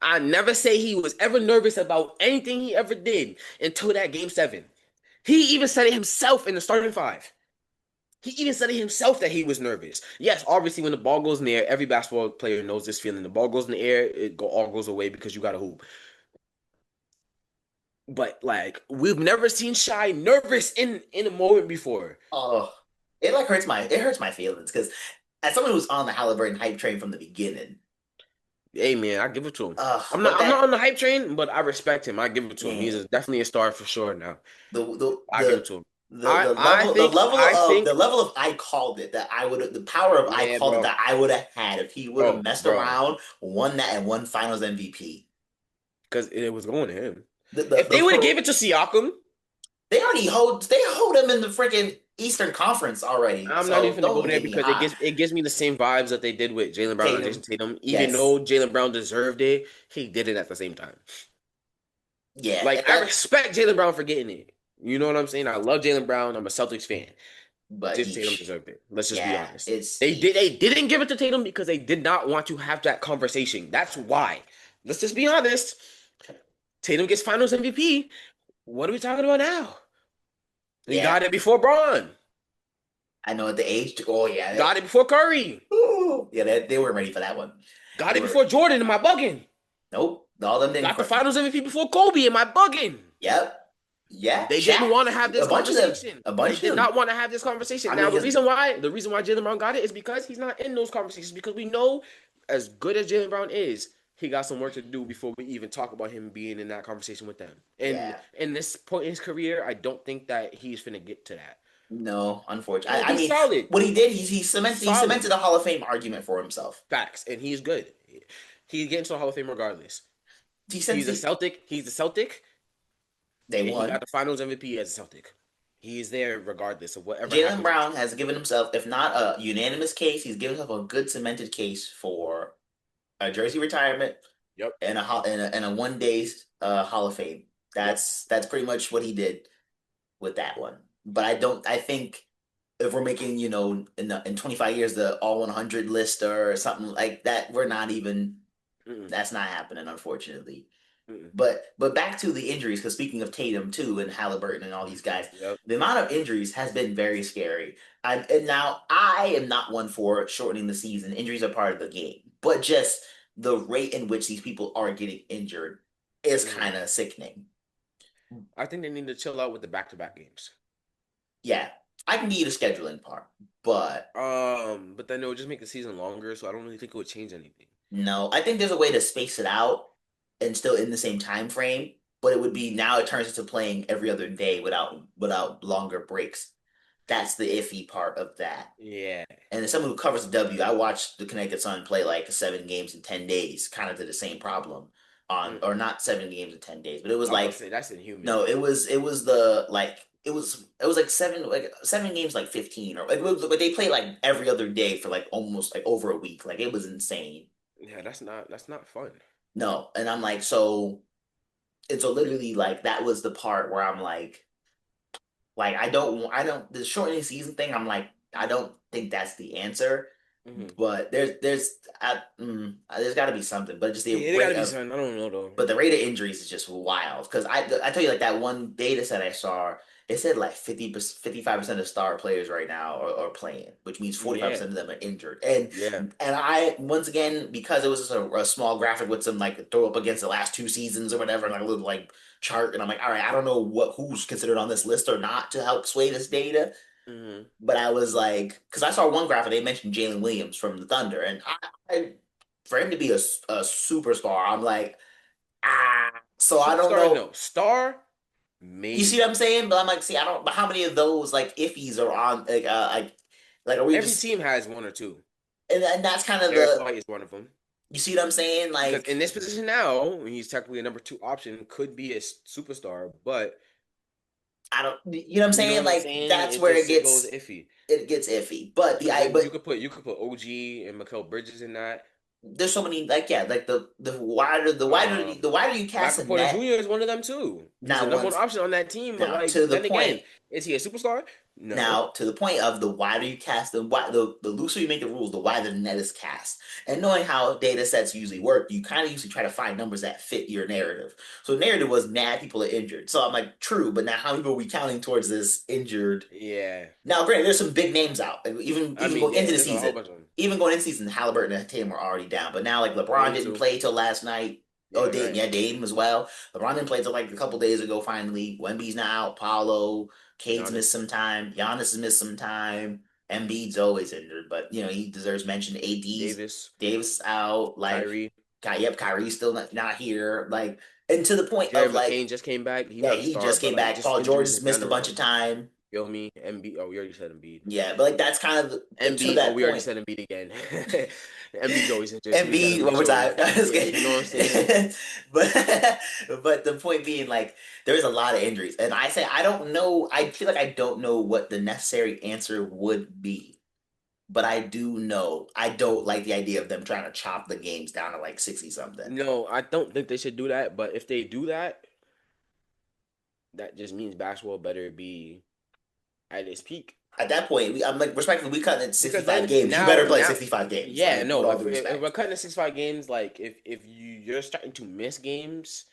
I never say he was ever nervous about anything he ever did until that game 7. He even said it himself in the starting five. He even said it himself that he was nervous. Yes, obviously when the ball goes in the air, every basketball player knows this feeling. The ball goes in the air, all goes away because you got to hoop. But like we've never seen Shy nervous in a moment before. Oh, it like hurts my feelings because as someone who's on the Halliburton hype train from the beginning, Hey man, I give it to him. but I'm not that on the hype train, but I respect him. I give it to him. yeah, Definitely a star for sure now. the the I give it the to him. the level I the think level of I called it that I would the power of I yeah, called it bro. that I would have had if he would have messed Bro. around, won that and won Finals MVP. Because it was going to him. The If the they would have gave pro it to Siakam, they hold him in the freaking Eastern Conference already. I'm not So even gonna go don't there get me because hot. it gives me the same vibes that they did with Jalen Brown and Jason Tatum, Tatum. Even yes, though Jalen Brown deserved it, he did it at the same time. yeah, Like I respect Jalen Brown for getting it. You know what I'm saying? I love Jalen Brown. I'm a Celtics fan. but Just Tatum yeesh, deserved it. Let's just be yeah, honest. it's They did. yeesh. They didn't give it to Tatum because they did not want to have that conversation. That's why. Let's just be honest. Tatum gets Finals MVP. What are we talking about now? He Yeah, got it before Braun. I know at the age. Oh yeah, Got it before Curry. yeah, they weren't ready for that one. Got They it were before Jordan. Am I bugging? nope. All them didn't. Got the Finals MVP before Kobe. Am I bugging? Yep. Yeah, They Shaq. didn't want to have A this bunch of them. conversation. A They bunch of did them. not want to have this conversation. I Now mean, the because reason why Jalen Brown got it is because he's not in those conversations. Because we know, as good as Jalen Brown is, he got some work to do before we even talk about him being in that conversation with them. And yeah, in this point in his career, I don't think that he's finna get to that. no, unfortunately. I He's mean, solid. what he did, He's he cemented solid. a Hall of Fame argument for himself. Facts, and he's good. He's getting to the Hall of Fame regardless. He since He's a Celtic, they and he got won. the Finals MVP as a Celtic. He is there regardless of whatever Jalen happens. Brown has given himself, if not a unanimous case, he's given himself a good cemented case for a jersey retirement Yep. and a 1 day Hall of Fame. Yep. That's pretty much what he did with that one. But I think if we're making, in 25 years the all 100 list or something like that, we're not even Mm-mm. that's not happening, unfortunately. Mm-mm. But back to the injuries, because speaking of Tatum too and Halliburton and all these guys, Yep. the amount of injuries has been very scary. And now I am not one for shortening the season. Injuries are part of the game, but just the rate in which these people are getting injured is Mm-hmm. kind of sickening. I think they need to chill out with the back-to-back games. Yeah, I can give you the scheduling part, but But then it would just make the season longer, so I don't really think it would change anything. no, I think there's a way to space it out and still in the same time frame. But it would be now it turns into playing every other day without longer breaks. That's the iffy part of that. Yeah. And as someone who covers the W, I watched the Connecticut Sun play like 7 games in 10 days, kind of to the same problem or Mm-mm. not 7 games in 10 days, but it was I was about to like say that's inhuman. no, it was the like it was like 7 games like 15 or like, but they played like every other day for like almost like over a week. Like it was insane. Yeah, that's not fun. No, and I'm like so. And so literally like that was the part where I'm like I don't the shortening season thing. I'm like I don't think that's the answer. Mm-hmm. But there's got to be something. But just the Yeah, they rate gotta be of something. I don't know though. but the rate of injuries is just wild. Because I tell you like that one data set I saw, it said like 55% of star players right now are playing, which means 45% Yeah. of them are injured. And Yeah. and I once again because it was just a small graphic with some like throw up against the last 2 seasons or whatever, and like a little like chart, and I'm like, all right, I don't know who's considered on this list or not to help sway this data. Mm-hmm. But I was like, because I saw one graphic, they mentioned Jalen Williams from the Thunder, and for him to be a superstar, I'm like, ah. So I don't Superstar, know. no. Star, You see maybe. what I'm saying? But I'm like, see, I don't. But how many of those like iffies are on like are we Every just team has one or two. and that's kind of Derek the White is one of them. you see what I'm saying? Because Like in this position now, he's technically a number two option, could be a superstar, but I don't. You know what I'm you know saying? what I'm Like saying? that's where It goes iffy. it gets iffy. But the Because I you but could put OG and Mikael Bridges in that. there's so many like yeah like the wider Um, the wider you cast Michael a Porter net. Jr. is one of them too. He's the Now number one once option on that team, but now to like the then point again, is he a superstar? No. Now, to the point of the wider you cast, the looser you make the rules, the wider the net is cast. And knowing how data sets usually work, you kind of usually try to find numbers that fit your narrative. So the narrative was mad people are injured. So I'm like, true, but now how many people are we counting towards this injured? Yeah. Now, granted, there's some big names out. Like, even I even mean, going into yeah, the there's a whole season, bunch of them. Halliburton and Tatum were already down. But now, like LeBron Dame didn't too. play till last night. Yeah, Oh, you're Dame, right. yeah, Dame as well. LeBron didn't play till like a couple days ago. Finally, Wemby's not out. Paulo, Cade's missed Giannis, some time. Giannis has missed some time. Embiid's always injured, but he deserves mention. AD's Davis, Davis is out. Like, Kyrie, Yep, Kyrie's still not here. Like, and to the point Jerry of like, McCain just came back. He's yeah, not a he star, just but came like back. just Paul injuries George's in missed a bunch general. of time. Feel me? Embiid. Oh, we already said Embiid. Yeah, but like that's kind of to Embiid. Oh, that we already point. said Embiid again. Embiid's always injured, so we said Embiid Embiid. one more So time. No, I'm just yeah, you know what I'm saying? kidding. but but the point being, like, there's a lot of injuries, and I say I don't know. I feel like I don't know what the necessary answer would be, but I do know I don't like the idea of them trying to chop the games down to like 60 something. No, I don't think they should do that. But if they do that, that just means basketball better be at its peak. At that point, I'm like, respectfully, we cut it Because 65 then games. You better play now 65 games, yeah, like with no, all if, due if we're respect. cutting to 65 games, like if you're starting to miss games,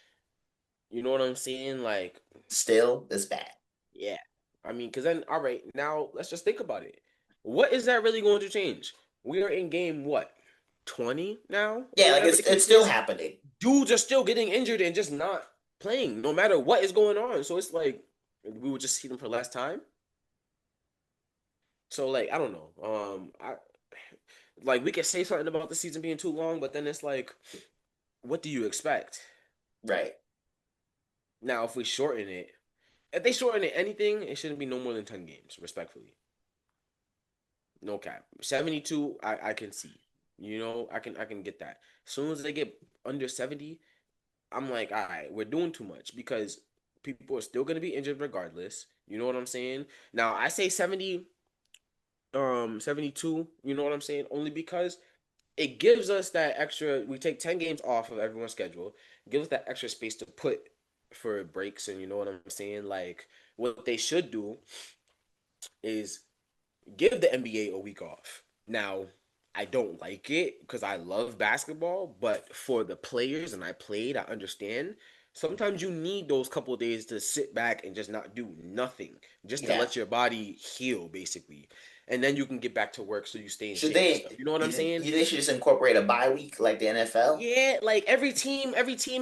you know what I'm saying? Like, Still, it's bad. yeah. I mean, because then, all right, now let's just think about it. What is that really going to change? We are in game what, 20 now, or Yeah, like whatever it's the it's case still is. happening. Dudes are still getting injured and just not playing, no matter what is going on. So it's like we would just see them for less time. So like, I don't know. I like we could say something about the season being too long, but then it's like, what do you expect? Right. Now, if we shorten it, if they shorten it anything, it shouldn't be no more than 10 games, respectfully. No cap. 72, I can see. You know, I can get that. As soon as they get under 70, I'm like, all right, we're doing too much because people are still gonna be injured regardless. You know what I'm saying? Now I say 70, 72, you know what I'm saying? Only because it gives us that extra. We take 10 games off of everyone's schedule, give us that extra space to put for breaks, and you know what I'm saying? Like, what they should do is give the NBA a week off. Now, I don't like it because I love basketball, but for the players, and I played, I understand. Sometimes you need those couple of days to sit back and just not do nothing, just to Yeah. let your body heal, basically. And then you can get back to work so you stay in Should shape and they? stuff. You know what I'm saying? They should just incorporate a bye week like the NFL? Yeah, like every team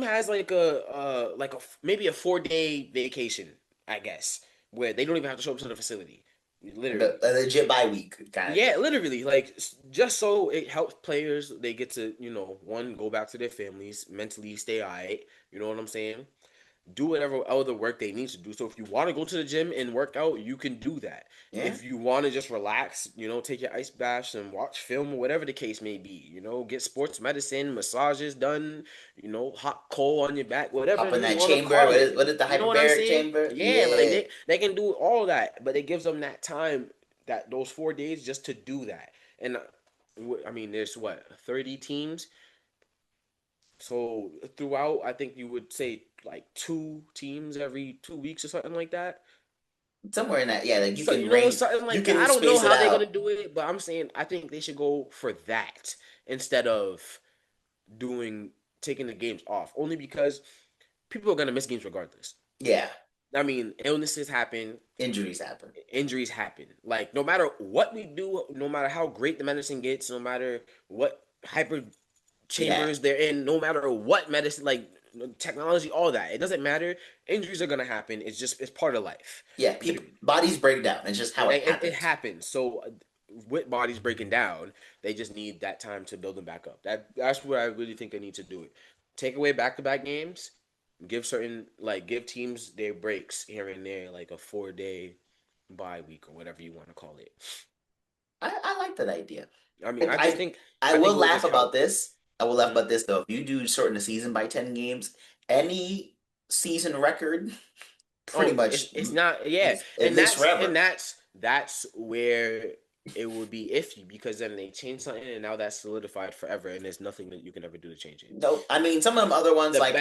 has like a maybe a 4 day vacation, I guess, where they don't even have to show up to the facility. Like Literally. a legit bye week kind of Yeah, thing. literally, like just so it helps players, they get to, one, go back to their families, mentally stay alright. You know what I'm saying? Do whatever other work they need to do. So if you want to go to the gym and work out, you can do that. Yeah. If you want to just relax, take your ice baths and watch film or whatever the case may be, get sports medicine, massages done, hot coal on your back, whatever Up in you that want to chamber. call it. What is the You know what I'm hyperbaric saying? chamber? Yeah, like Yeah. they can do all that, but it gives them that time, that those 4 days just to do that. And I mean, there's what, 30 teams? So throughout, I think you would say like 2 teams every 2 weeks or something like that. Somewhere in that. Yeah, like So something you like that. can I don't know space it how they're gonna out. do it, but I'm saying I think they should go for that instead of doing taking the games off. Only because people are gonna miss games regardless. Yeah. I mean, illnesses happen, Injuries happen. injuries happen. Like, no matter what we do, no matter how great the medicine gets, no matter what hyper Yeah. chambers they're in, no matter what medicine, like technology, all that, it doesn't matter. Injuries are gonna happen. It's part of life. Yeah. People Literally, bodies break down. It's just how it it happens. happens. So with bodies breaking down, they just need that time to build them back up. That's where I really think they need to do it. Take away back to back games. Give teams their breaks here and there, like a 4 day bye week or whatever you want to call it. I like that idea. I mean, I, I just I think I I think will it would laugh just about help. this. I will laugh Hmm. about this though. If you do shorten the season by 10 games, any season record pretty Oh, much it's not, yeah, it lives forever. that's where. it would be iffy because then they change something and now that's solidified forever and there's nothing that you can ever do to change it. No, I mean some of them other ones like The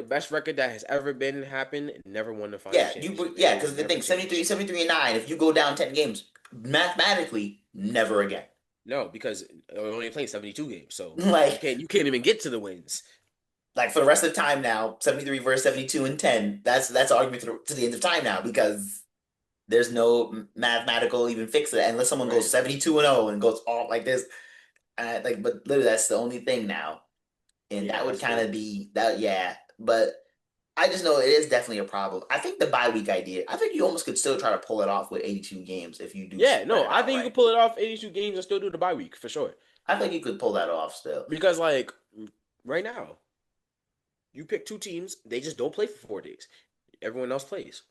best record that has ever been happened, never won the finals yeah, championship. yeah, It will because the never thing change. 73 and 9, if you go down 10 games, mathematically, never again. No, because we're only playing 72 games, so Like you can't even get to the wins. for the rest of the time now, 73 versus 72 and 10, that's an argument to the end of time now because there's no mathematical even fix it unless someone goes Right. 72 and 0 and goes all like this. But literally that's the only thing now. And Yeah, that would that's kind true. of be that, yeah. But I just know it is definitely a problem. I think the bye week idea, I think you almost could still try to pull it off with 82 games if you do Yeah, spread no, it I out think you right. could pull it off 82 games and still do the bye week for sure. I think you could pull that off still. Because like right now, you pick two teams, they just don't play for 4 days. Everyone else plays.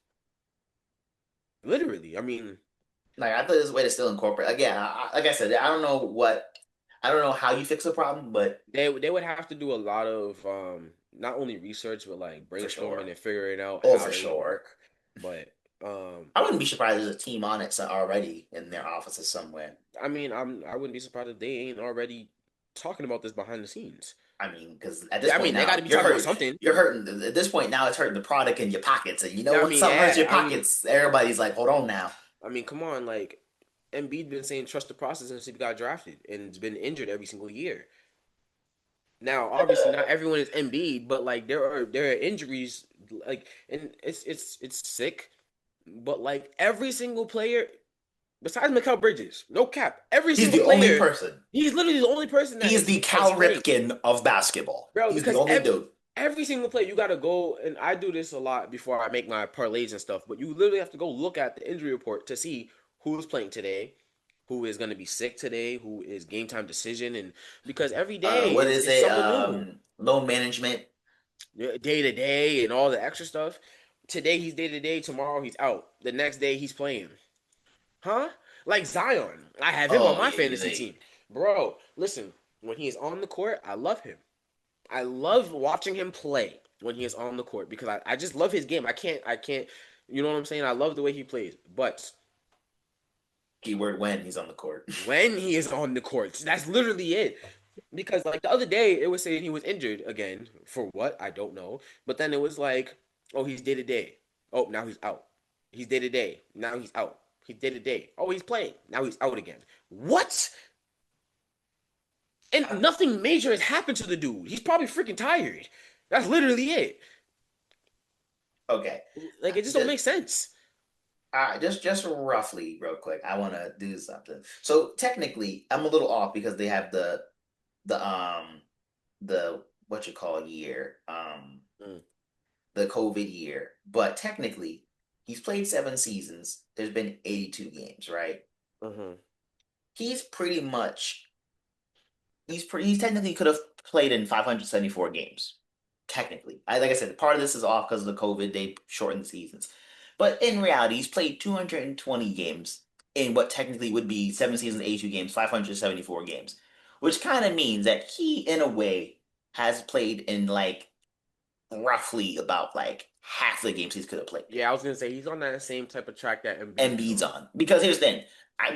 Literally. I mean, Like I thought there's a way to still incorporate. Again, like I said, I don't know how you fix the problem, but they would have to do a lot of not only research but like for brainstorming sure, and figuring out oh how for it would sure. work. But I wouldn't be surprised there's a team on it already in their offices somewhere. I mean, I wouldn't be surprised if they ain't already talking about this behind the scenes. I mean, because at this I point mean, they got to now, be talking about something. you're hurting. At this point now, it's hurting the product in your pockets, and you know I when mean, something hurts yeah. your pockets, everybody's like, "Hold on now." I mean, come on, like Embiid been saying trust the process since he got drafted and has been injured every single year. Now, obviously, not everyone is Embiid, but like there are injuries, like and it's sick. But like every single player, besides Mikal Bridges, no cap, every He's single the only player, person. he's literally the only person that He's the has Cal played, Ripken of basketball. bro. He's the Because only dude. every single player, you gotta go, and I do this a lot before I make my parlays and stuff. But you literally have to go look at the injury report to see who's playing today, who is gonna be sick today, who is game time decision, and because every day What is is it? someone new, Loan management. day to day, and all the extra stuff. Today he's day to day. Tomorrow he's out. The next day he's playing. Huh? Like Zion. I have him on Oh my yeah, fantasy team. Bro, listen, when he is on the court, I love him. I love watching him play when he is on the court because I just love his game. I can't you know what I'm saying? I love the way he plays. But keyword when he's on the court. when he is on the court, that's literally it. Because like the other day it was saying he was injured again. For what? I don't know. But then it was like, oh, he's day to day. Oh, now he's out. He's day to day. Now he's out. He's day to day. Oh, he's playing. Now he's out again. What? And nothing major has happened to the dude. He's probably freaking tired. That's literally it. Okay, Like it just don't just make sense. just roughly, real quick. I want to do something. So technically, I'm a little off because they have the the what you call year Mm, the COVID year, but technically he's played 7 seasons. There's been 82 games, right? mhm. He's pretty much he's technically could have played in 574 games. Technically, like I said, part of this is off because of the COVID. They shortened the seasons, but in reality, he's played 220 games in what technically would be 7 seasons, 82 games, 574 games, which kind of means that he, in a way, has played in like roughly about like half the games he could have played. Yeah, I was gonna say he's on that same type of track that Embiid is Embiid's on. on. Because here's the thing.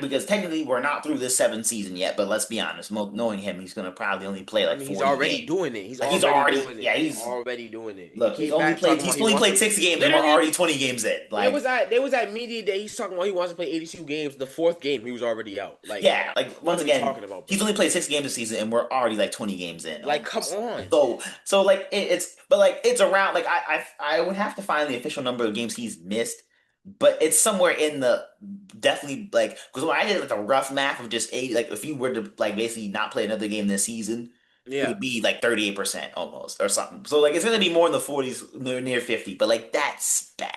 Because technically we're not through this 7th season yet, but let's be honest, knowing him, he's gonna probably only play I like mean, he's 40 already games. doing it. He's Like he's already already, doing it. yeah, He's he's already doing it. He look, came back talking about he's he only wants played to 6 games and we're literally. already 20 games in. There Like, was that media day. He's talking about he wants to play 82 games. The fourth game, he was already out. Like, yeah, like what once are we again, talking about, he's bro? only played 6 games this season and we're already like 20 games in Like, come almost. on. So like it's but like it's around like I would have to find the official number of games he's missed, but it's somewhere in the definitely like because when I did like a rough math of just 80, like if you were to like basically not play another game this season, it Yeah, would be like 38% almost or something. So like it's gonna be more in the 40s, near 50, but like that's bad.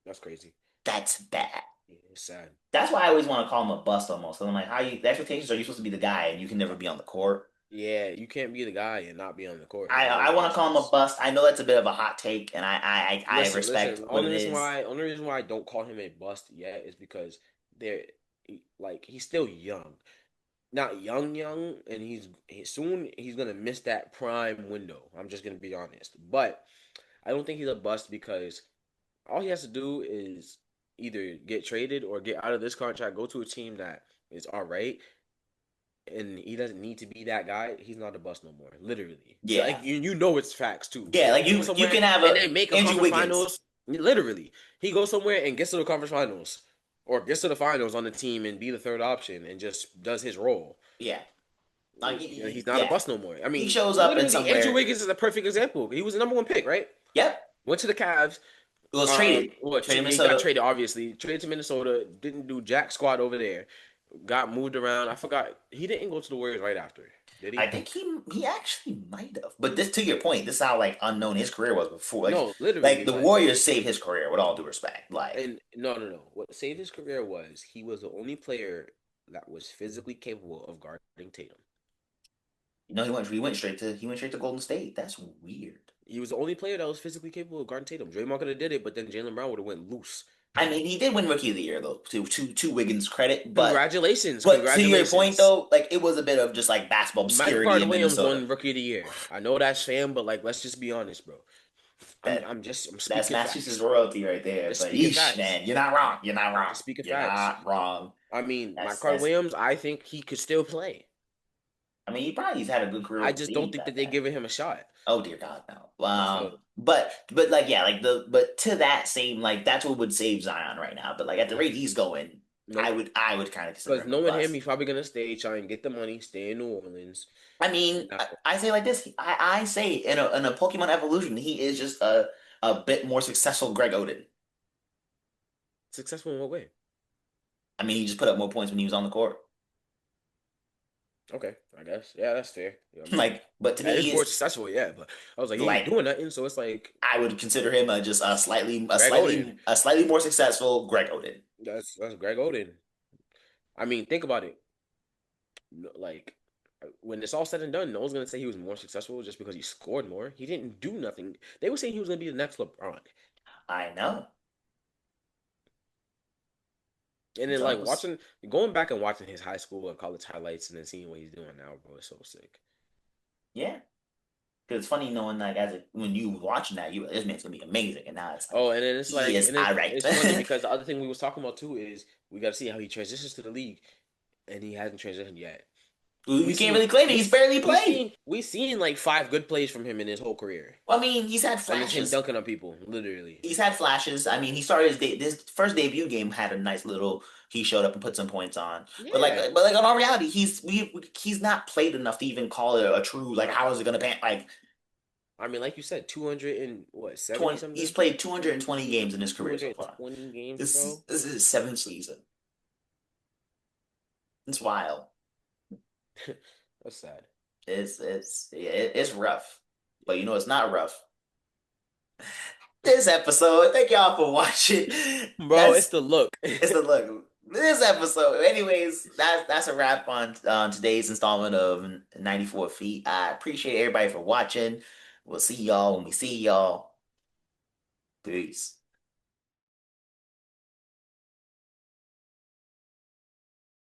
that's crazy. That's bad. Yeah, it's sad. That's why I always want to call him a bust almost. 'Cause I'm like, how you the expectations are you supposed to be the guy and you can never be on the court. Yeah, you can't be the guy and not be on the court. I There's I always want to call him a injuries. bust. I know that's a bit of a hot take, and I Listen. respect The what it only reason is. why, only reason why I don't call him a bust yet is because they're like he's still young, not young, and soon he's gonna miss that prime window. I'm just gonna be honest, but I don't think he's a bust because all he has to do is either get traded or get out of this contract, go to a team that is all right, and he doesn't need to be that guy. He's not a bust no more. Literally, Yeah. like you know it's facts too. Yeah, like He goes you somewhere can have and a they make a Andrew conference Wiggins. finals. Literally, he goes somewhere and gets to the conference finals or gets to the finals on the team and be the third option and just does his role. Yeah. Like He's not a yeah. bust no more. I He mean, shows up in literally, Andrew somewhere. Wiggins is a perfect example. He was the number one pick, right? Yep. Went to the Cavs. It was traded. What? Traded He got Minnesota. traded, obviously. Traded to Minnesota. Didn't do jack squad over there. Got moved around. I forgot. He didn't go to the Warriors right after, did I he? think he actually might have. But this to your point, this is how like unknown his career was before. No, Like literally. the Warriors saved his career with all due respect. Like And no. What saved his career was he was the only player that was physically capable of guarding Tatum. he went straight to Golden State. That's weird. He was the only player that was physically capable of guarding Tatum. Draymond could have did it, but then Jalen Brown would have went loose. I mean, he did win Rookie of the Year though, to Wiggins' credit. Congratulations, But to your point congratulations. though, like it was a bit of just like basketball Mike obscurity Carter in Williams Minnesota. won Rookie of the Year. I know that's fam, but like let's just be honest, bro. That I'm that's speaking Massachusetts facts. royalty right there. Just But speaking yeesh, facts. man, you're not wrong. You're not wrong. Just speaking You're facts. not wrong. I mean, Mike Carter That's. Williams, I think he could still play. I mean, he probably's had a good career I just don't overseas think that at they that. giving him a shot. Oh dear God, no. So But like yeah, like but to that same like that's what would save Zion right now. But like at the rate he's going, nope. I would kind of consider Because him a knowing him, bust. he's probably gonna stay, try and get the money, stay in New Orleans. I mean, Now, I say like this. I say in a Pokemon evolution, he is just a bit more successful Greg Oden. successful in what way? I mean, he just put up more points when he was on the court. Okay, I guess. Yeah, that's fair. Yeah, I mean, Like, but to that me, is he more is successful. Yeah, but I was like, he ain't like doing nothing. So it's like I would consider him just Greg Oden. a slightly more successful Greg Oden. That's Greg Oden. I mean, think about it. Like when it's all said and done, no one's gonna say he was more successful just because he scored more. He didn't do nothing. They were saying he was gonna be the next LeBron. I know. And then It's like almost watching, going back and watching his high school and college highlights, and then seeing what he's doing now, bro, is so sick. yeah. Because it's funny knowing like when you watching that, you this man's gonna be amazing, and now it's like Oh, and then it's he like, is and then irate. it's funny because the other thing we was talking about too is we got to see how he transitions to the league, and he hasn't transitioned yet. We We can't seen really claim it. He's barely played. we seen like 5 good plays from him in his whole career, Well, I mean, he's had and it's him flashes. dunking on people, literally. He's had flashes. I mean, he started this first debut game had a nice little. He showed up and put some points on. Yeah, But like in all reality, he's not played enough to even call it a true like how is it gonna pan like I mean, like you said, 200 and what 70 20. He's something, played 220 games in his two career so hundred far. twenty games, bro. This is his seventh season. It's wild. That's sad, It's rough, but you know it's not rough. This episode, thank y'all for watching. bro. It's the look. It's the look. This episode, anyways, that's a wrap on today's installment of 94 Feet. I appreciate everybody for watching. We'll see y'all when we see y'all. Peace.